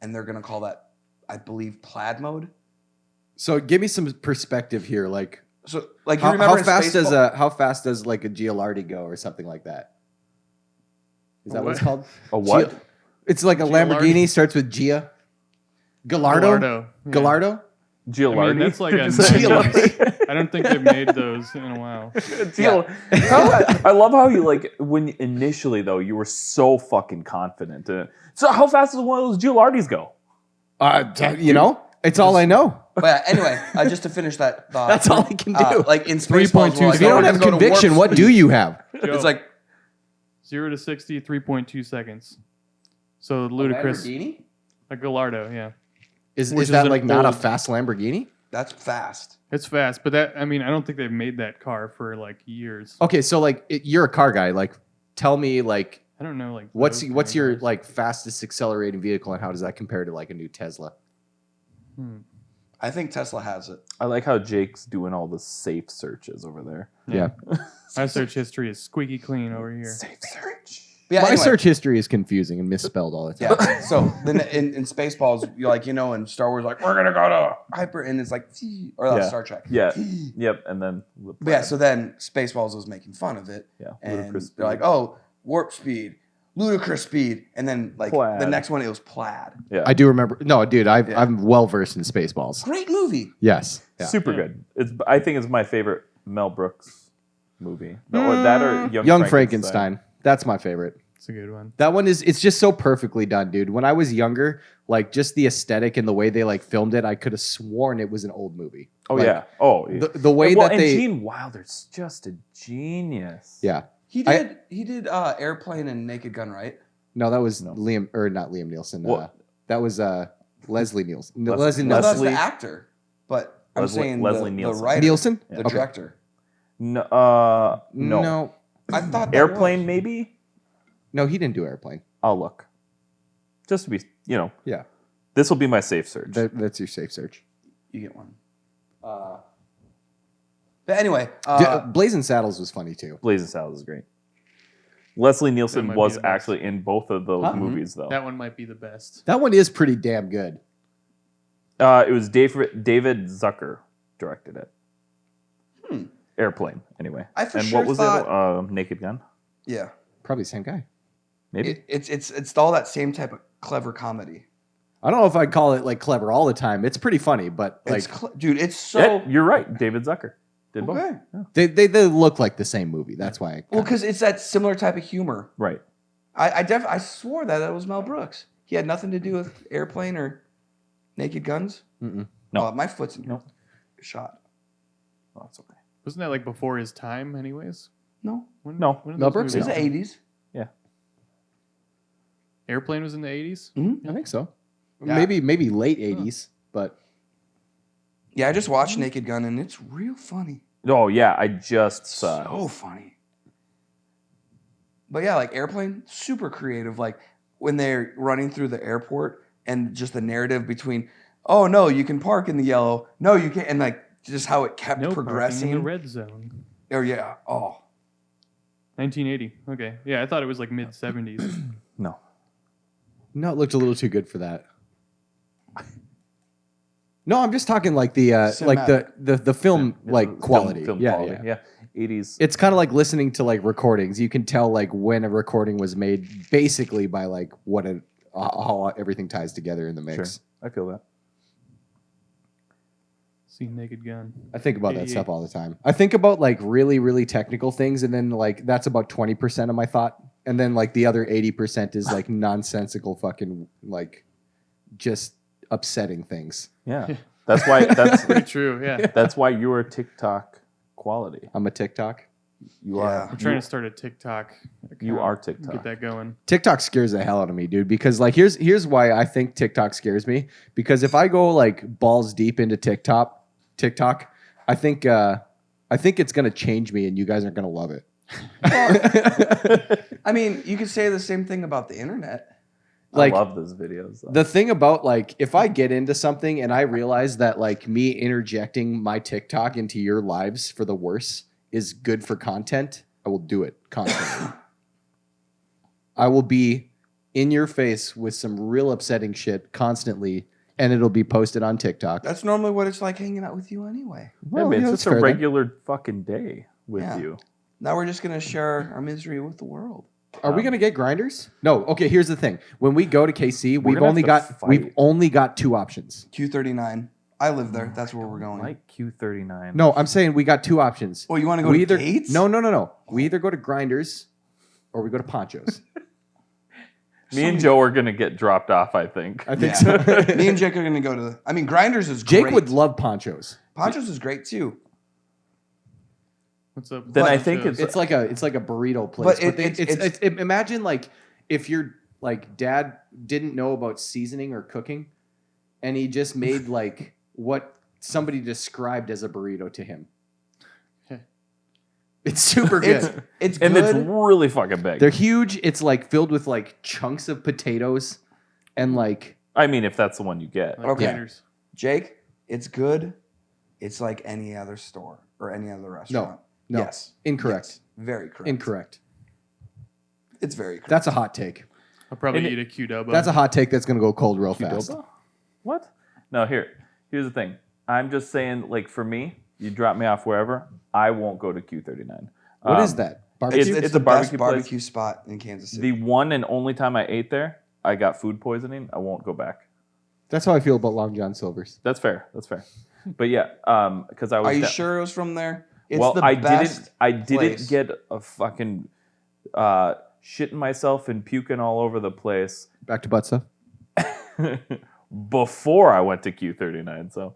and they're gonna call that, I believe, plaid mode. So give me some perspective here. Like So like you how remember in fast does Spaceball- like a Gilardi go or something like that? Is that what it's What? called? A what? It's like a Gilardi? Lamborghini starts with Gia. Gallardo? Yeah. Gallardo? Gilardi? I mean, that's like Did a you say Gilardi? I don't think they've made those in a while. I love how you like when initially though you were so fucking confident. So how fast does one of those Gilardis go? You know, it's all I know. But yeah, anyway, just to finish that thought. That's all I can do. Like in 3.2 Spaceballs, we're like, If you oh, don't we're have gonna go to warp conviction, what do speed. you have? It's like 0 to 60, 3.2 seconds. So ludicrous. Lamborghini? A Gallardo, yeah. Is Which is that an like not a old- fast Lamborghini? that's fast. It's fast, but I don't think they've made that car for like years. Okay, so like you're a car guy. Like, tell me like I don't know, like what's those what's kind of your cars. like fastest accelerating vehicle and how does that compare to like a new Tesla? I think Tesla has it. I like how Jake's doing all the safe searches over there. Yeah. My search history is squeaky clean over here. Safe search. But yeah, My anyway, search history is confusing and misspelled all the time. Yeah. So then in Spaceballs, you like in Star Wars, like we're gonna go to hyper, and it's like or Yeah. Star Trek. Yeah. Yep. And then But yeah, so then Spaceballs was making fun of it, yeah, and ludicrous they're like, speed. oh, warp speed. ludicrous speed, and then like Plaid. the next one it was Plaid. Yeah, I do remember. No, dude, I'm well versed in Spaceballs. Great movie. Yes. Yeah. super good. I think it's my favorite Mel Brooks movie. Or that or Young Frankenstein. That's my favorite. It's a good one. That one it's just so perfectly done, dude. When I was younger, like just the aesthetic and the way they like filmed it, I could have sworn it was an old movie. Oh Like, yeah. Oh, yeah. The way well, that and they Gene Wilder's just a genius. Yeah. He did Airplane and Naked Gun, right? No, that was No. not Liam Nielsen. What? That was Leslie Nielsen. Leslie No, that's Nielsen. the actor. But I'm Leslie- saying Leslie the Nielsen. writer, Nielsen? the Okay. director. No. No. I thought that Airplane, was. maybe. No, he didn't do Airplane. I'll look. Just to be, Yeah. this will be my safe search. That's your safe search. You get one. But anyway, Blazing Saddles was funny too. Blazing Saddles is great. Leslie That Nielsen might was be the best. actually in both of those Huh? movies, though. That one might be the best. That one is pretty damn good. It was David Zucker directed it. Hmm. Airplane, anyway. I for and sure what was thought- the other? Naked Gun, yeah, Probably the same guy. maybe. it's all that same type of clever comedy. I don't know if I'd call it like clever all the time. It's pretty funny, but like Dude, it's so Yeah, you're right. David Zucker did both. okay. Yeah. they look like the same movie. That's why. Well, because it's that similar type of humor. Right. I swore that was Mel Brooks. He had nothing to do with Airplane or Naked Guns. Mm-mm. No. Oh, my foot's in No. shot. Oh, that's okay. Wasn't that like before his time, anyways? No, When, No. when did Mel those Brooks it was movies the come out? 80s. Airplane was in the 80s. I think so. Yeah. Maybe late '80s, but Yeah, I just watched Naked Gun and it's real funny. Oh yeah, I just saw. So funny. But yeah, like Airplane, super creative. Like when they're running through the airport and just the narrative between, oh no, you can park in the yellow. No, you can't. And like just how it kept No progressing. parking in the red zone. Oh yeah. Oh. 1980. Okay. Yeah, I thought it was like mid 70s. No. no, it looked a little too good for that. No, I'm just talking like the the film like quality. Film yeah, quality. yeah. Yeah. 80s. It's kind of like listening to like recordings. You can tell like when a recording was made, basically by like how everything ties together in the Sure. mix. I feel that. See Naked Gun. I think about that 88. stuff all the time. I think about like really, really technical things, and then like that's about 20% of my thought, and then like the other 80% is like nonsensical fucking like just upsetting things. Yeah. That's why. Pretty true. Yeah. That's why you are TikTok quality. I'm a TikTok. You Yeah. are. I'm trying to start a TikTok. You account are and TikTok. Get that going. TikTok scares the hell out of me, dude. Because like here's why I think TikTok scares me. Because if I go like balls deep into TikTok, I think it's gonna change me, and you guys aren't gonna love it. I mean, you could say the same thing about the internet. Like I love those videos. Though. the thing about like if I get into something and I realize that like me interjecting my TikTok into your lives for the worse is good for content, I will do it constantly. I will be in your face with some real upsetting shit constantly, and it'll be posted on TikTok. That's normally what it's like hanging out with you anyway. Yeah, man, it's that's just a fair then. regular fucking day with Yeah. you. Now we're just gonna share our misery with the world. Are we gonna get grinders? No. Okay. Here's the thing. When we go to KC, We're we've only got two options. Q39. I live there. That's where we're going. Like Q39. No, I'm saying we got two options. Oh, you want to go we to either Gates? no. We either go to grinders or we go to ponchos. Me and Joe are gonna get dropped off. I think. I think Yeah. so. Me and Jake are gonna go to. I mean, Grinders is Jake great. would love ponchos. Ponchos is great too. What's up? with Then I those think shows? It's like a burrito place. But It's imagine like if your like dad didn't know about seasoning or cooking, and he just made like what somebody described as a burrito to him. It's super good. It's and good. it's really fucking big. They're huge. It's like filled with like chunks of potatoes and like I mean, if that's the one you get. Like Okay. Raiders. Jake, it's good. It's like any other store or any other restaurant. no. Yes. Incorrect. Yes. Very correct. Incorrect. It's very correct. That's a hot take. I'll probably And eat a Qdoba. That's a hot take that's gonna go cold real fast. Qdoba? What? No, here's the thing. I'm just saying, like for me, you drop me off wherever, I won't go to Q39. What is that? Barbecue? It's It's the a best barbecue place. barbecue spot in Kansas City. The one and only time I ate there, I got food poisoning. I won't go back. That's how I feel about Long John Silver's. That's fair. But yeah, because I was. Are you sure it was from there? It's well, the I best didn't place. get a fucking shitting myself and puking all over the place Back to butt stuff. before I went to Q39. So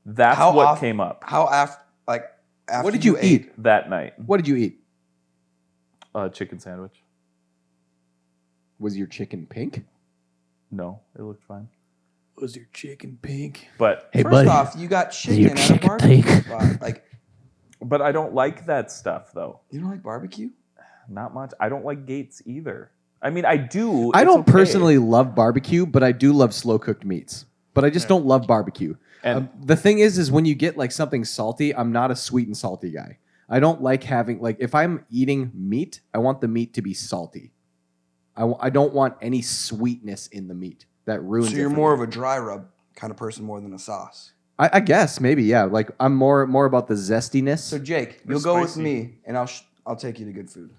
that's How what off- came up How after What did you eat? that night. What did you eat? Chicken sandwich. Was your chicken pink? No, it looked fine. Was your chicken pink? But First off, you got chicken at a barbecue spot. Like, but I don't like that stuff though. you don't like barbecue? Not much. I don't like Gates either. I mean, I do. I It's don't okay. personally love barbecue, but I do love slow cooked meats. But I just don't love barbecue. And The thing is when you get like something salty, I'm not a sweet and salty guy. I don't like having like if I'm eating meat, I want the meat to be salty. I don't want any sweetness in the meat. That ruins. So you're it for more me. of a dry rub kind of person more than a sauce. I guess maybe yeah. Like I'm more about the zestiness. So Jake, Or you'll go with spicy. me, and I'll take you to good food.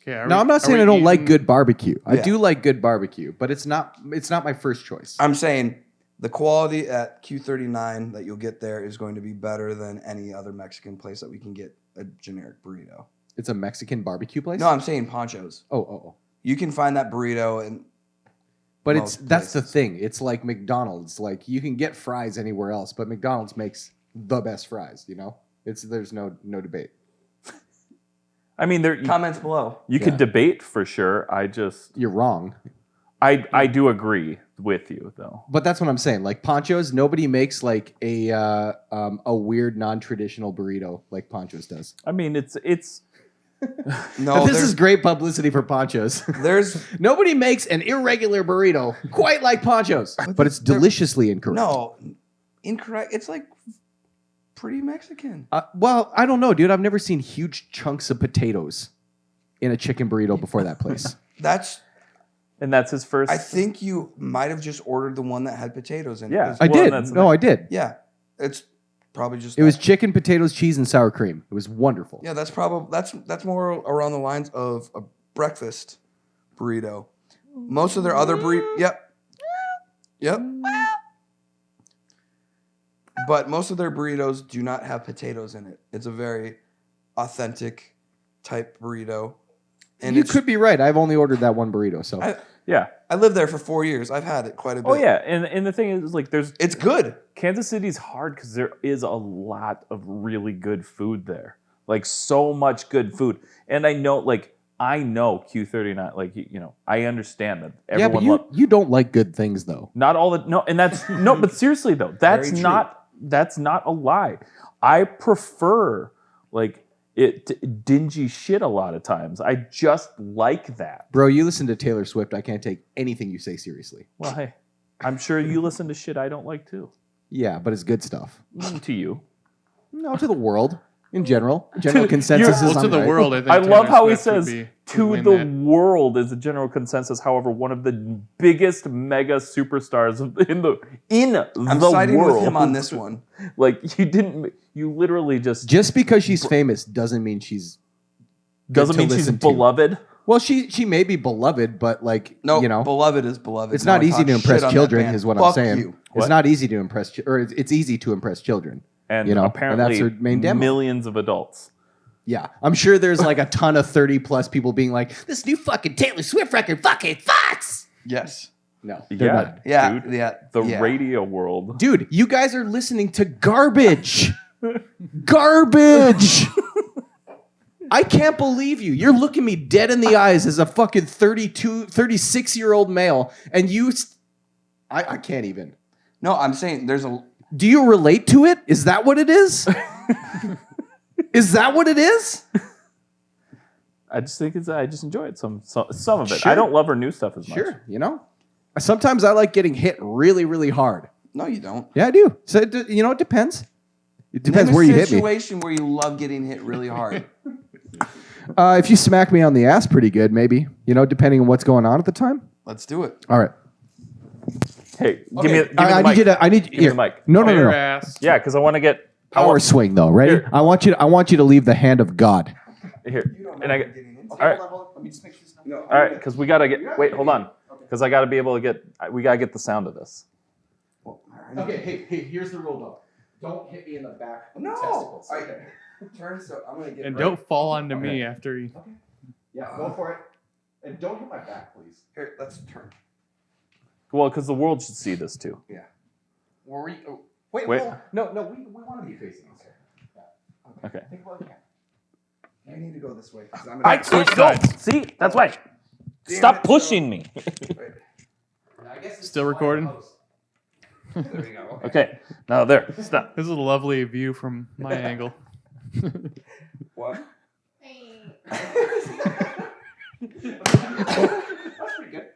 Okay. No, I'm not saying I don't like good barbecue. I Yeah. do like good barbecue, but it's not my first choice. I'm saying the quality at Q39 that you'll get there is going to be better than any other Mexican place that we can get a generic burrito. It's a Mexican barbecue place. No, I'm saying Ponchos. Oh. You can find that burrito and But Most that's the places. thing. It's like McDonald's. Like you can get fries anywhere else, but McDonald's makes the best fries. You know, there's no debate. I mean, there comments below. you could Yeah. debate for sure. You're wrong. I do agree with you though. But that's what I'm saying. Like Ponchos, nobody makes like a weird non-traditional burrito like Ponchos does. I mean, it's No, this is great publicity for Ponchos. there's Nobody makes an irregular burrito quite like Ponchos, but it's there- deliciously incorrect. no incorrect. It's like pretty Mexican. Well, I don't know, dude. I've never seen huge chunks of potatoes in a chicken burrito before that place. That's. and that's his first. I think you might have just ordered the one that had potatoes in it. Yeah. 'cause- I Well, did. that's the No, thing. I did. Yeah, it's probably just. It was that. chicken, potatoes, cheese, and sour cream. It was wonderful. Yeah, that's probably that's more around the lines of a breakfast burrito. Most of their other Yep. But most of their burritos do not have potatoes in it. It's a very authentic type burrito. And You it's, could be right. I've only ordered that one burrito, so yeah. I lived there for 4 years. I've had it quite a bit. Oh yeah, and the thing is, like, there's It's good. Kansas City's hard because there is a lot of really good food there. Like so much good food, and I know Q39. Like I understand that yeah, but everyone. you don't like good things though. Not all the no, and that's no. But seriously though, that's Very true. not a lie. I prefer like it to dingy shit a lot of times. I just like that. Bro, you listen to Taylor Swift. I can't take anything you say seriously. Well, hey, I'm sure you listen to shit I don't like too. Yeah, but it's good stuff. To you. No, to the world in general. General consensus is Well, to I'm the right. world, I think. I love Taylor how he Swift would says would to win the that. world is a general consensus. However, one of the biggest mega superstars in the I'm siding world. with him on this one. Like you literally just Just because she's famous doesn't mean she's good doesn't to mean she's listen to. beloved. Well, she may be beloved, but like No, you know, beloved is beloved. it's No, not I easy talk to shit impress on that children, band. is what Fuck I'm saying. you. It's What? not easy to impress, or it's easy to impress children. And You know, and apparently that's her main demo. millions of adults. Yeah, I'm sure there's like a ton of 30 plus people being like, "This new fucking Taylor Swift record fucking fucks." Yes. No, they're Yeah, not. Yeah. dude. Yeah. The yeah. radio world. Dude, you guys are listening to garbage. Garbage. I can't believe you. You're looking me dead in the eyes as a fucking 36-year-old male, and I can't even. No, I'm saying there's a. Do you relate to it? Is that what it is? Is that what it is? I just think I just enjoy it. Some of it. Sure. I don't love her new stuff as much. Sure, you know. Sometimes I like getting hit really, really hard. No, you don't. Yeah, I do. So it depends. It depends Name where a you hit me. situation where you love getting hit really hard. If you smack me on the ass pretty good, maybe. You know, depending on what's going on at the time. Let's do it. All right. Hey, Okay. give me the I mic. need you to. I need Give me the mic. No, no, no, Fire no. ass. Yeah, because I want to get Power swing though. Ready? Here. I want you to leave the hand of God. Here. You don't know And I what get. you're getting into. All right. Let me just make sure it's not. No, All right, because we gotta get. Wait, hold on. Because I gotta be able to get. We gotta get the sound of this. Well, all right. Okay, hey, here's the rule though. Don't hit me in the back. No. Testicles. All right. Turn so I'm gonna get. And right. don't fall onto Okay. me after he. Okay. Yeah, go for it. And don't hit my back, please. Here, let's turn. Well, because the world should see this too. Were we? Oh, wait. Wait. No, we want to be facing this here. Yeah. Okay. Think about it. I need to go this way. 'Cause I'm I gonna. can't go. See, that's why. Damn Stop it, pushing me. Wait, I guess it's Still recording? there we go. Okay. Now there. Stop. This is a lovely view from my angle. What? That's pretty good.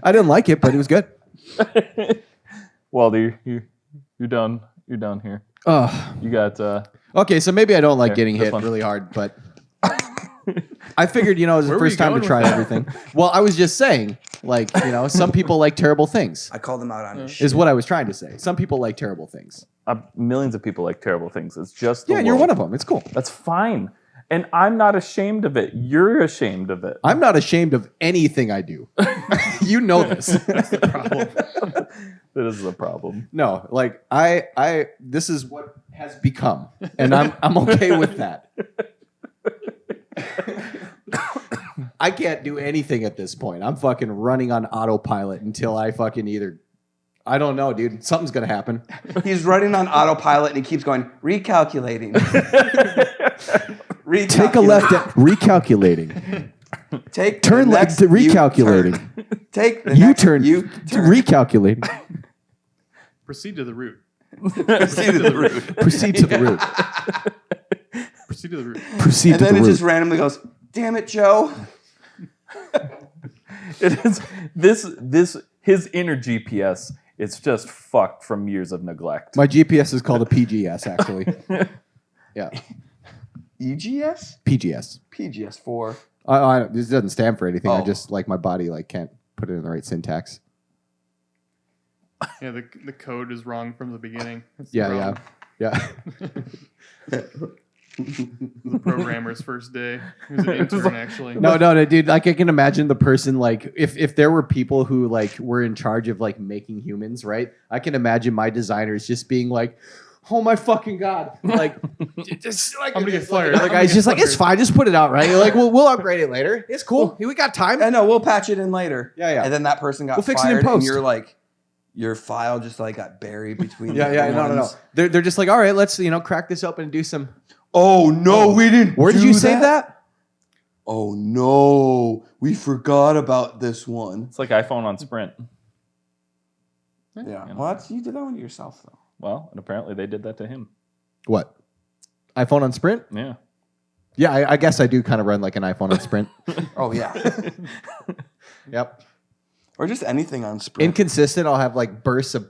I didn't like it, but it was good. Well, you're done. You're done here. Oh. You got. Okay, so maybe I don't like Here, getting this hit one. really hard, but I figured, it was the Where were you first time to going try with that? everything. Well, I was just saying, like, some people like terrible things, I called him out on his shit. is what I was trying to say. Some people like terrible things. Millions of people like terrible things. It's just. The Yeah, and you're world. one of them. It's cool. That's fine. And I'm not ashamed of it. You're ashamed of it. I'm not ashamed of anything I do. You know this. That's the problem. That is the problem. No, like I this is what has become, and I'm okay with that. I can't do anything at this point. I'm fucking running on autopilot until I fucking either. I don't know, dude. Something's gonna happen. He's running on autopilot and he keeps going recalculating. Take a left at recalculating. Take Turn the left next to recalculating. U-turn. Take the U next turn. U-turn. Recalculating. Proceed to the route. Proceed to the route. Proceed to the route. Proceed to the route. Proceed And to then the it route. just randomly goes, "Damn it, Joe." It is this his inner GPS. It's just fucked from years of neglect. My GPS is called a PGS, actually. Yeah, EGS? PGS. PGS 4. This doesn't stand for anything. I Oh. just like my body can't put it in the right syntax. Yeah, the code is wrong from the beginning. That's the Yeah. The programmer's first day. He was an intern, actually. No, dude. Like I can imagine the person like if there were people who like were in charge of like making humans, right? I can imagine my designers just being like, "Oh my fucking god!" Like, just like I'm gonna get like, fired. The I'm guy's gonna just get like, "It's fired." fine. Just put it out, right?" You're like, "We'll upgrade it later. It's cool. We got time." I know, we'll patch it in later. Yeah. And then that person got We'll fix it in fired and post. you're like, your file just like got buried between the Yeah. other No. ones. They're just like, "All right, let's crack this open and do some." Oh no, we didn't. Where did do you save that? Oh no, we forgot about this one. It's like iPhone on Sprint. Yeah. Well, you did that one to yourself though. Well, and apparently they did that to him. What? iPhone on Sprint? Yeah. Yeah, I guess I do kind of run like an iPhone on Sprint. Oh yeah. Yep. Or just anything on Sprint. Inconsistent. I'll have like bursts of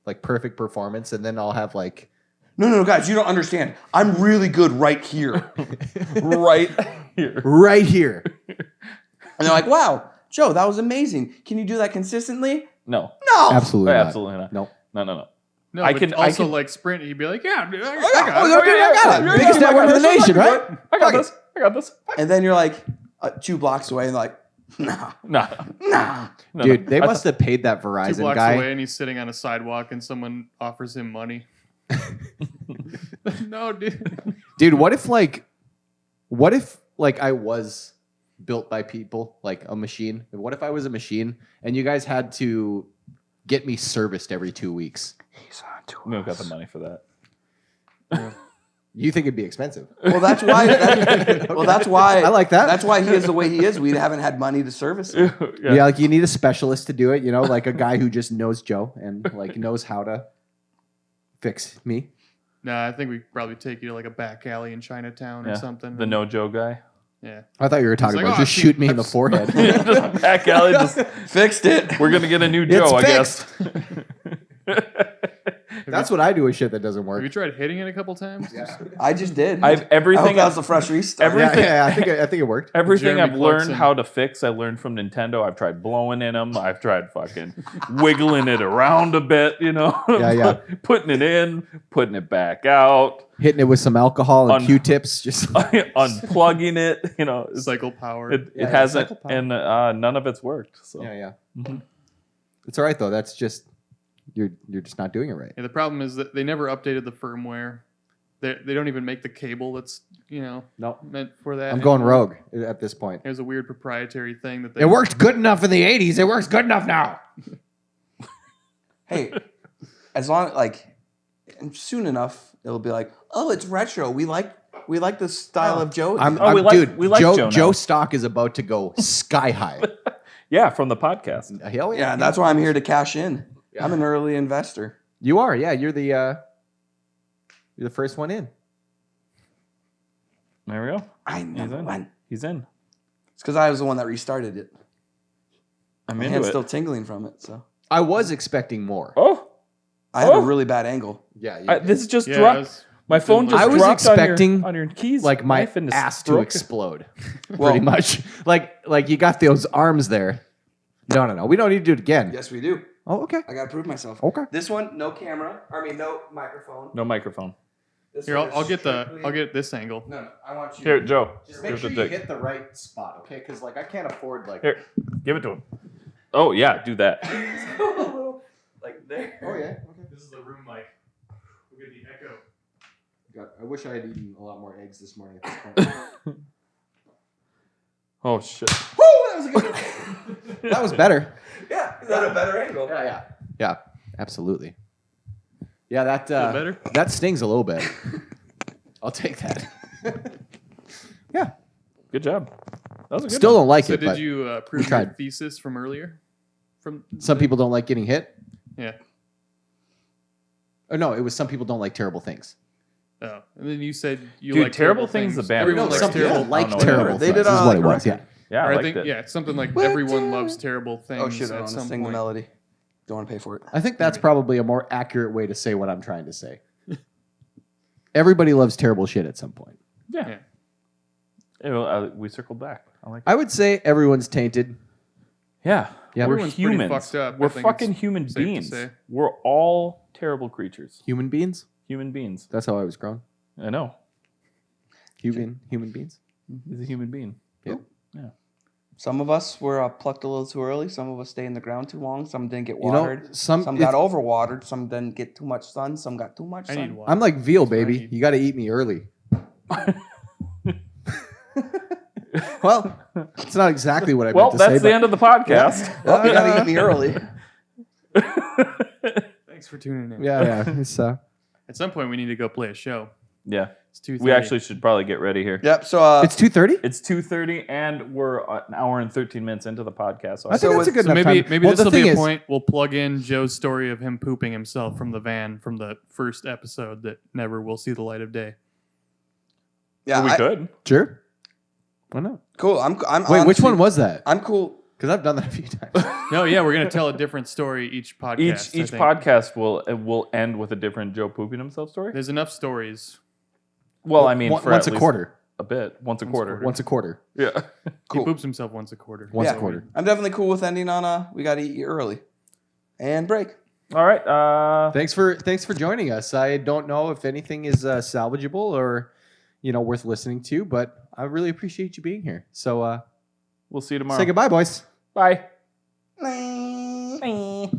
like perfect performance, and then I'll have like No, guys, you don't understand. I'm really good right here. Right here. right here. And they're like, "Wow, Joe, that was amazing. Can you do that consistently?" No. No. Absolutely not. Absolutely not. Nope. No. No, I but can- also I can- like Sprint, he'd be like, "Yeah, dude, I yeah. got it." I got it. Biggest network in the nation, right? I got this. And then you're like 2 blocks away and they're like, "Nah, Nah. nah." No, Dude, no. they I must have paid that 2 Verizon blocks guy. away, and he's sitting on a sidewalk, and someone offers him money. No, dude. Dude, what if I was built by people, like a machine? What if I was a machine and you guys had to get me serviced every 2 weeks? He's on to We don't got us. the money for that. You think it'd be expensive? Well, that's why. That's why. I like that. That's why he is the way he is. We haven't had money to service him. Yeah, like you need a specialist to do it, like a guy who just knows Joe and like knows how to fix me. Nah, I think we probably take you to like a back alley in Chinatown or Yeah. something. The no Joe guy. Yeah. I thought you were talking like, about "Oh, just shoot, shoot me in the I've- forehead. Just back alley. Just, Fixed it. we're gonna get a new Joe, I guess. That's what I do with shit that doesn't Have work. you tried hitting it a couple times? I just did. I've I hope everything. that was a fresh restart. Everything- I think it worked. Everything Jeremy I've learned Clarkson. how to fix, I learned from Nintendo. I've tried blowing in them. I've tried fucking wiggling it around a bit, Yeah. putting it in, putting it back out, Hitting it with some alcohol and Q-tips. Just unplugging it. Cycle power. It Yeah, hasn't, cycle power. and none of it's worked. So yeah. Mhm. It's all right though. That's just you're just not doing it right. Yeah, the problem is that they never updated the firmware. They don't even make the cable that's No, meant for that. I'm going anymore. rogue at this point. There's a weird proprietary thing that they It worked good enough in the '80s. It works good enough now. Hey, as long and soon enough it'll be like, oh, it's retro. We like the style of Joe. Dude, we like Joe now. Joe stock is about to go sky high. yeah, from the podcast. Hell yeah, that's why I'm here to cash in. Yeah. I'm an early investor. You are. Yeah, you're the first one in. There we go. I never in. went. He's in. It's because I was the one that restarted it. I'm My into hand's it. still tingling from it. So I was expecting more. Oh, I have Oh. a really bad angle. Yeah, this just Yeah, dropped. it was- My phone just I was dropped expecting, on your keys, like my knife, and it's ass to broken. explode. Well- pretty much. Like you got those arms there. No. We don't need to do it again. Yes, we do. Oh, okay. I gotta prove myself. Okay. This one, no camera. No microphone. No microphone. This Here, one is I'll get strictly- this angle. No, I want you. Here, Joe. Just give make it sure to you Dick. hit the right spot, okay? Because I can't afford Here, give it to him. Oh yeah, do that. like there. Oh yeah. Okay. This is the room mic. We're gonna be echo. God, I wish I had eaten a lot more eggs this morning at this point. Oh shit. Woo! That was a good one. That was better. Yeah, is that a better angle? Yeah. Absolutely. Yeah, that Feel better? that stings a little bit. I'll take that. Yeah. Good job. That was a good Still one. don't like So it, did but you prove your tried. thesis from earlier? From some people don't like getting hit. Yeah. Or no, it was some people don't like terrible things. Oh, and then you said you Dude, like terrible things is a bad Everyone word. likes some people terrible. like I don't know. terrible They things. did, Is what it like, was. Yeah. Yeah, Or I I liked think it. it's something like everyone loves terrible things Oh shit! I at want to some sing the point. melody. Don't want to pay for it. I think that's probably a more accurate way to say what I'm trying to say. Everybody loves terrible shit at some point. Yeah. We circled back. I like. I would say everyone's tainted. Yeah. Yeah. We're Everyone's pretty humans. fucked up, I We're think fucking it's human safe to beings. say. We're all terrible creatures. Human beings. Human beings. That's how I was grown. I know. Human beings. He's a human being. Some of us were plucked a little too early. Some of us stay in the ground too long. Some didn't get You know, watered. some got overwatered. Some didn't get too much sun. Some got too much I sun. need water. I'm like veal, That's what I baby. need. You got to eat me early. Well, it's not exactly what I Well, meant to say. that's the end of the podcast. Well, you gotta eat me early. Thanks for tuning in. Yeah. It's At some point, we need to go play a show. Yeah. It's 2:30. We actually should probably get ready here. Yep. So it's 2:30. It's 2:30 and we're an hour and 13 minutes into the podcast. So I think that's a good So enough maybe time. maybe Well, this will the be thing a is- point. We'll plug in Joe's story of him pooping himself from the van from the first episode that never will see the light of day. yeah, we could. Sure. Why not? Cool. I'm Wait, which honestly- one was that? I'm cool. Because I've done that a few times. No, yeah, we're gonna tell a different story each podcast. I Each think. podcast will end with a different Joe pooping himself story. There's enough stories. Well, I mean, for once at a least quarter. a bit, once a quarter. Once a quarter. Yeah. Cool. He poops himself once a quarter. Once Yeah. a quarter. I'm definitely cool with ending on we gotta eat early, and break. All right. Thanks for joining us. I don't know if anything is salvageable or worth listening to, but I really appreciate you being here. So We'll see you tomorrow. say goodbye, boys. Bye. Bye.